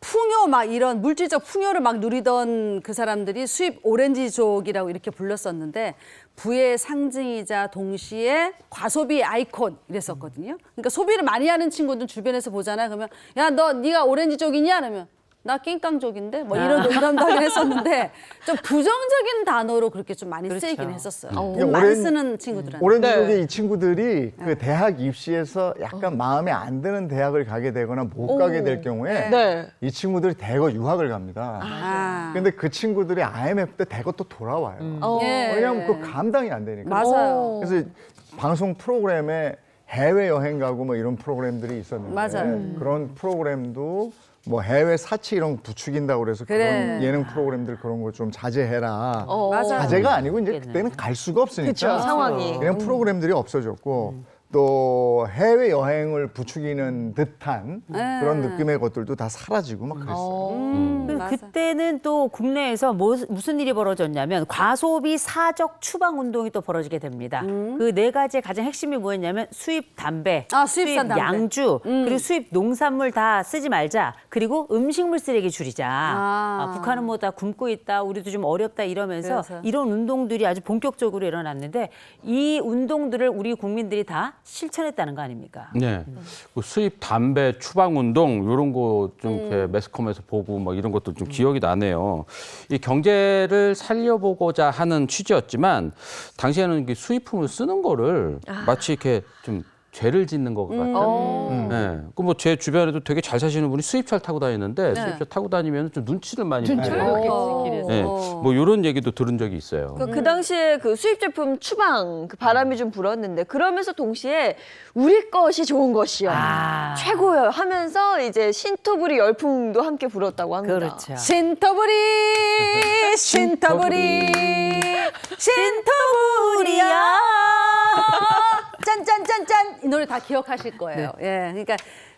풍요 막 이런 물질적 풍요를 막 누리던 그 사람들이 수입 오렌지족이라고 이렇게 불렀었는데 부의 상징이자 동시에 과소비 아이콘 이랬었거든요. 그러니까 소비를 많이 하는 친구들 주변에서 보잖아요. 그러면 야, 네가 오렌지족이냐? 그러면 나 낑깡족인데 뭐 이런 농담도 하긴 했었는데 좀 부정적인 단어로 그렇게 좀 많이 그렇죠. 쓰이긴 했었어요. 이게 돈 많이 오렌- 쓰는 친구들한테. 오렌지족의 이 친구들이 그 대학 입시에서 약간 마음에 안 드는 대학을 가게 되거나 못 가게 될 경우에 네. 이 친구들이 대거 유학을 갑니다. 아. 근데 그 친구들이 IMF 때 대거 또 돌아와요. 예. 왜냐하면 그 감당이 안 되니까. 맞아요. 그래서 방송 프로그램에 해외 여행 가고 뭐 이런 프로그램들이 있었는데 맞아요. 그런 프로그램도 뭐 해외 사치 이런 거 부추긴다고 그래서 그래. 그런 예능 프로그램들 그런 거 좀 자제해라. 맞아요. 자제가 아니고 이제 그때는 갈 수가 없으니까 그쵸, 상황이. 그냥 프로그램들이 없어졌고 또 해외 여행을 부추기는 듯한 그런 느낌의 것들도 다 사라지고 막 그랬어요. 맞아. 그때는 또 국내에서 무슨 일이 벌어졌냐면 과소비 사적 추방 운동이 또 벌어지게 됩니다. 그 네 가지의 가장 핵심이 뭐였냐면 수입 담배, 수입산 담배. 양주, 그리고 수입 농산물 다 쓰지 말자. 그리고 음식물 쓰레기 줄이자. 북한은 뭐 다 굶고 있다. 우리도 좀 어렵다 이러면서 그래서. 이런 운동들이 아주 본격적으로 일어났는데 이 운동들을 우리 국민들이 다 실천했다는 거 아닙니까? 네. 그 수입 담배 추방 운동 이런 거 좀 이렇게 매스컴에서 보고 막 이런 것도 좀 기억이 나네요. 이 경제를 살려보고자 하는 취지였지만 당시에는 이게 수입품을 쓰는 거를 마치 이렇게 좀 죄를 짓는 것 같아요. 네. 그 뭐 제 주변에도 되게 잘 사시는 분이 수입차를 타고 다니는데 수입차 타고 다니면 좀 눈치를 많이 보고 네. 뭐 이런 얘기도 들은 적이 있어요. 그 당시에 그 수입 제품 추방 그 바람이 좀 불었는데 그러면서 동시에 우리 것이 좋은 것이요. 최고요 하면서 이제 신토부리 열풍도 함께 불었다고 합니다. 그렇죠. 신토부리 신토부리야 짠짠짠짠 이 노래 다 기억하실 거예요. 예, 그러니까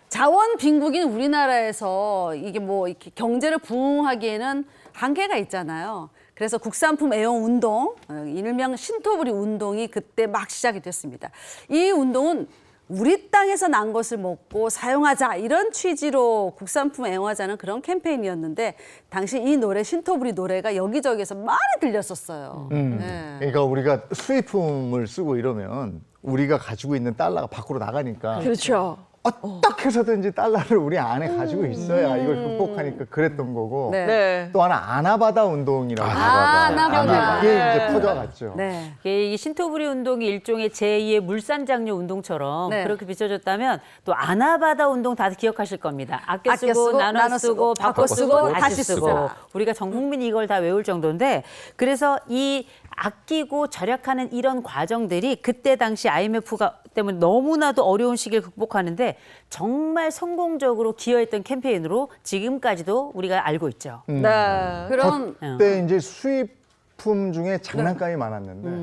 자원 빈국인 우리나라에서 이게 뭐 이렇게 경제를 부흥하기에는 한계가 있잖아요. 그래서 국산품 애용 운동, 일명 신토부리 운동이 그때 막 시작이 됐습니다. 이 운동은 우리 땅에서 난 것을 먹고 사용하자 이런 취지로 국산품 애용하자는 그런 캠페인이었는데 당시 이 노래 신토부리 노래가 여기저기서 많이 들렸었어요. 네. 그러니까 우리가 수입품을 쓰고 이러면 우리가 가지고 있는 달러가 밖으로 나가니까 그렇죠. 어떻게 해서든지 달러를 우리 안에 가지고 있어야 이걸 극복하니까 그랬던 거고 네. 네. 또 하나 아나바다 운동이라고 아나바다. 이게 이제 퍼져갔죠. 네. 이 신토부리 운동이 일종의 제2의 물산장려 운동처럼 네. 그렇게 비춰졌다면 또 아나바다 운동 다들 기억하실 겁니다. 아껴 아껴 쓰고 쓰고, 나눠 쓰고 바꿔 쓰고 다시 쓰고 쓰자. 우리가 전 국민이 이걸 다 외울 정도인데 그래서 이 아끼고 절약하는 이런 과정들이 그때 당시 IMF가 때문에 너무나도 어려운 시기를 극복하는데 정말 성공적으로 기여했던 캠페인으로 지금까지도 우리가 알고 있죠. 네. 그런 그때 이제 수입품 중에 장난감이 많았는데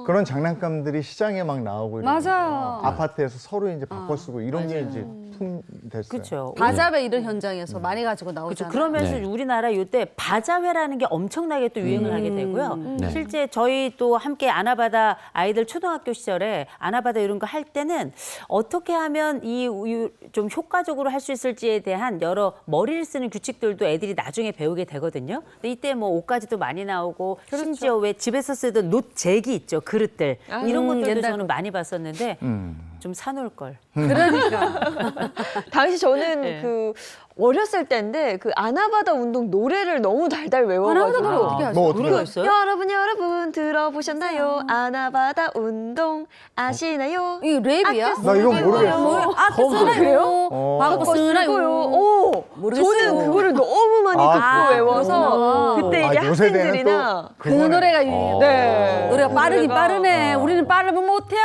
그런 장난감들이 시장에 막 나오고 이러면서 맞아요. 아파트에서 서로 이제 바꿔 쓰고 이런 게 이제 품 됐어요. 그렇죠. 바자회 이런 현장에서 많이 가지고 나오잖아요. 그러면서 우리나라 이때 바자회라는 게 엄청나게 또 유행을 하게 되고요. 실제 저희 또 함께 아나바다 아이들 초등학교 시절에 아나바다 이런 거 할 때는 어떻게 하면 이 좀 효과적으로 할 수 있을지에 대한 여러 머리를 쓰는 규칙들도 애들이 나중에 배우게 되거든요. 근데 이때 뭐 옷가지도 많이 나오고 심지어 왜 집에서 쓰던 놋재기 있죠. 그릇들. 이런 것들도 옛날 저는 많이 봤었는데 좀 사놓을 걸. 그러니까 당시 저는 그 어렸을 때인데 그 아나바다 운동 노래를 너무 달달 외워가지고 아나바다 노래 어떻게 하죠? 뭐 어떻게 노래가 했어요? 있어요? 여러분 들어보셨나요? 아나바다 운동 아시나요? 이 랩이야? 나 이건 모르겠어. 아껴 쓰나요? 바꿔 쓰나요? 오, 모르겠어요. 저는 그거를 너무 많이 듣고 외워서 그렇구나. 그때 이제 요새 되는 학생들이나 그 노래가 네. 노래가 빠르긴 노래가- 빠르네. 우리는 빠르면 못해.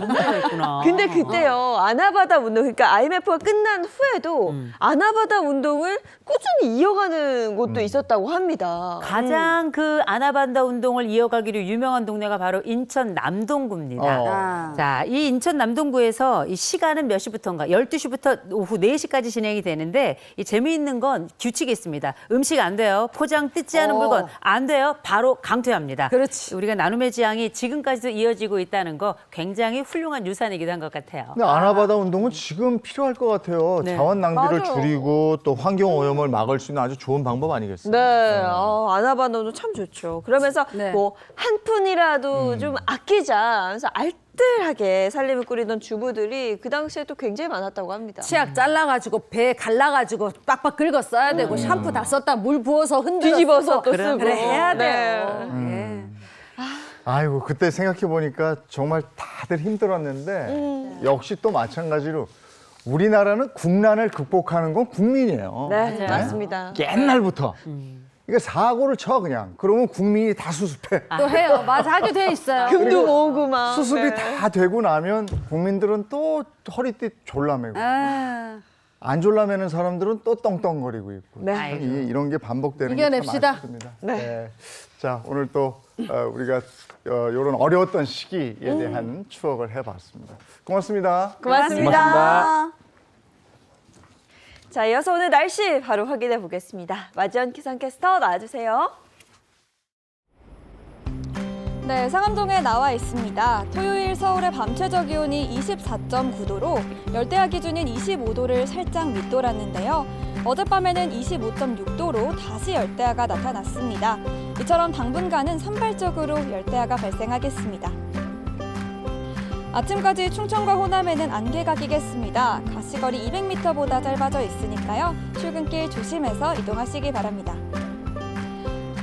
문제가 있구나. 근데 그때요 아나바다 운동 그러니까 IMF가 끝난 후에도 아나바다 운동을 꾸준히 이어가는 곳도 있었다고 합니다. 가장 그 아나바다 운동을 이어가기로 유명한 동네가 바로 인천 남동구입니다. 자, 이 인천 남동구에서 이 시간은 몇 시부터인가? 12시부터 오후 4시까지 진행이 되는데 이 재미있는 건 규칙이 있습니다. 음식 안 돼요. 포장 뜯지 않은 물건 안 돼요. 바로 강퇴합니다. 그렇지. 우리가 나눔의 지향이 지금까지도 이어지고 있다는 거 굉장히 훌륭한 유산이기도 한 것 같아요. 근데 아나바다 운동은 지금 필요할 것 같아요. 네. 자원 낭비를 맞아요. 줄이고 또 환경 오염을 막을 수 있는 아주 좋은 방법 아니겠어요? 네, 아나바다 운동 참 좋죠. 그러면서 네. 뭐 한 푼이라도 좀 아끼자. 그래서 알뜰하게 살림을 꾸리던 주부들이 그 당시에도 굉장히 많았다고 합니다. 치약 잘라가지고 배 갈라가지고 빡빡 긁어 써야 되고 샴푸 다 썼다 물 부어서 흔들어 뒤집어서 또 쓰고. 쓰고. 그래 해야 네. 돼요. 예. 아이고 그때 생각해 보니까 정말 다들 힘들었는데 역시 또 마찬가지로 우리나라는 국난을 극복하는 건 국민이에요. 네, 맞습니다. 옛날부터. 이게 사고를 쳐 그냥. 그러면 국민이 다 수습해. 또 해요. 맞아 하게 돼 있어요. 금도 모으고 막. 수습이 네. 다 되고 나면 국민들은 또 허리띠 졸라매고 아, 안 졸라매는 사람들은 또 떵떵거리고 있고 네. 참 이런 게 반복되는 게 이겨냅시다. 참 아쉽습니다. 네. 자 오늘 또 우리가 이런 어려웠던 시기에 대한 추억을 해봤습니다. 고맙습니다. 고맙습니다. 자, 이어서 오늘 날씨 바로 확인해 보겠습니다. 마지원 기상캐스터 나와주세요. 네, 상암동에 나와 있습니다. 토요일 서울의 밤 최저 기온이 24.9도로 열대야 기준인 25도를 살짝 밑돌았는데요. 어젯밤에는 25.6도로 다시 열대야가 나타났습니다. 이처럼 당분간은 산발적으로 열대야가 발생하겠습니다. 아침까지 충청과 호남에는 안개가 끼겠습니다. 가시거리 200m보다 짧아져 있으니까요. 출근길 조심해서 이동하시기 바랍니다.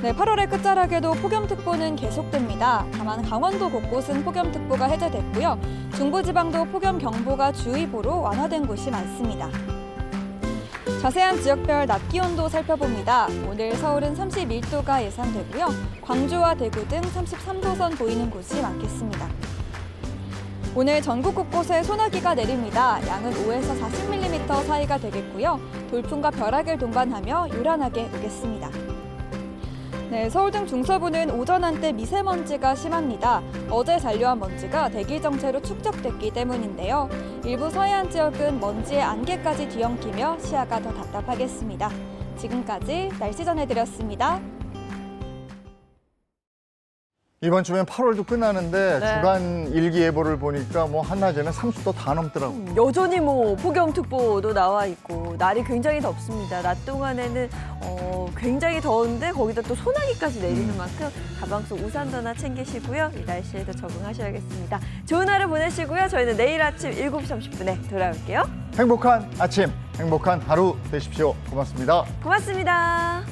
네, 8월의 끝자락에도 폭염특보는 계속됩니다. 다만 강원도 곳곳은 폭염특보가 해제됐고요. 중부지방도 폭염경보가 주의보로 완화된 곳이 많습니다. 자세한 지역별 낮 기온도 살펴봅니다. 오늘 서울은 31도가 예상되고요. 광주와 대구 등 33도 선 보이는 곳이 많겠습니다. 오늘 전국 곳곳에 소나기가 내립니다. 양은 5에서 40mm 사이가 되겠고요. 돌풍과 벼락을 동반하며 요란하게 오겠습니다. 네, 서울 등 중서부는 오전 한때 미세먼지가 심합니다. 어제 잔류한 먼지가 대기 정체로 축적됐기 때문인데요. 일부 서해안 지역은 먼지의 안개까지 뒤엉키며 시야가 더 답답하겠습니다. 지금까지 날씨 전해드렸습니다. 이번 주면 8월도 끝나는데 네. 주간 일기예보를 보니까 뭐 한낮에는 30도 다 넘더라고요. 여전히 뭐 폭염특보도 나와 있고 날이 굉장히 덥습니다. 낮 동안에는 굉장히 더운데 거기다 또 소나기까지 내리는 만큼 가방 속 우산도 하나 챙기시고요. 이 날씨에도 적응하셔야겠습니다. 좋은 하루 보내시고요. 저희는 내일 아침 7시 30분에 돌아올게요. 행복한 아침, 행복한 하루 되십시오. 고맙습니다. 고맙습니다.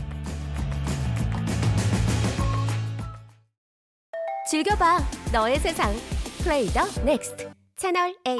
즐겨봐 너의 세상 플레이 더 넥스트 채널 A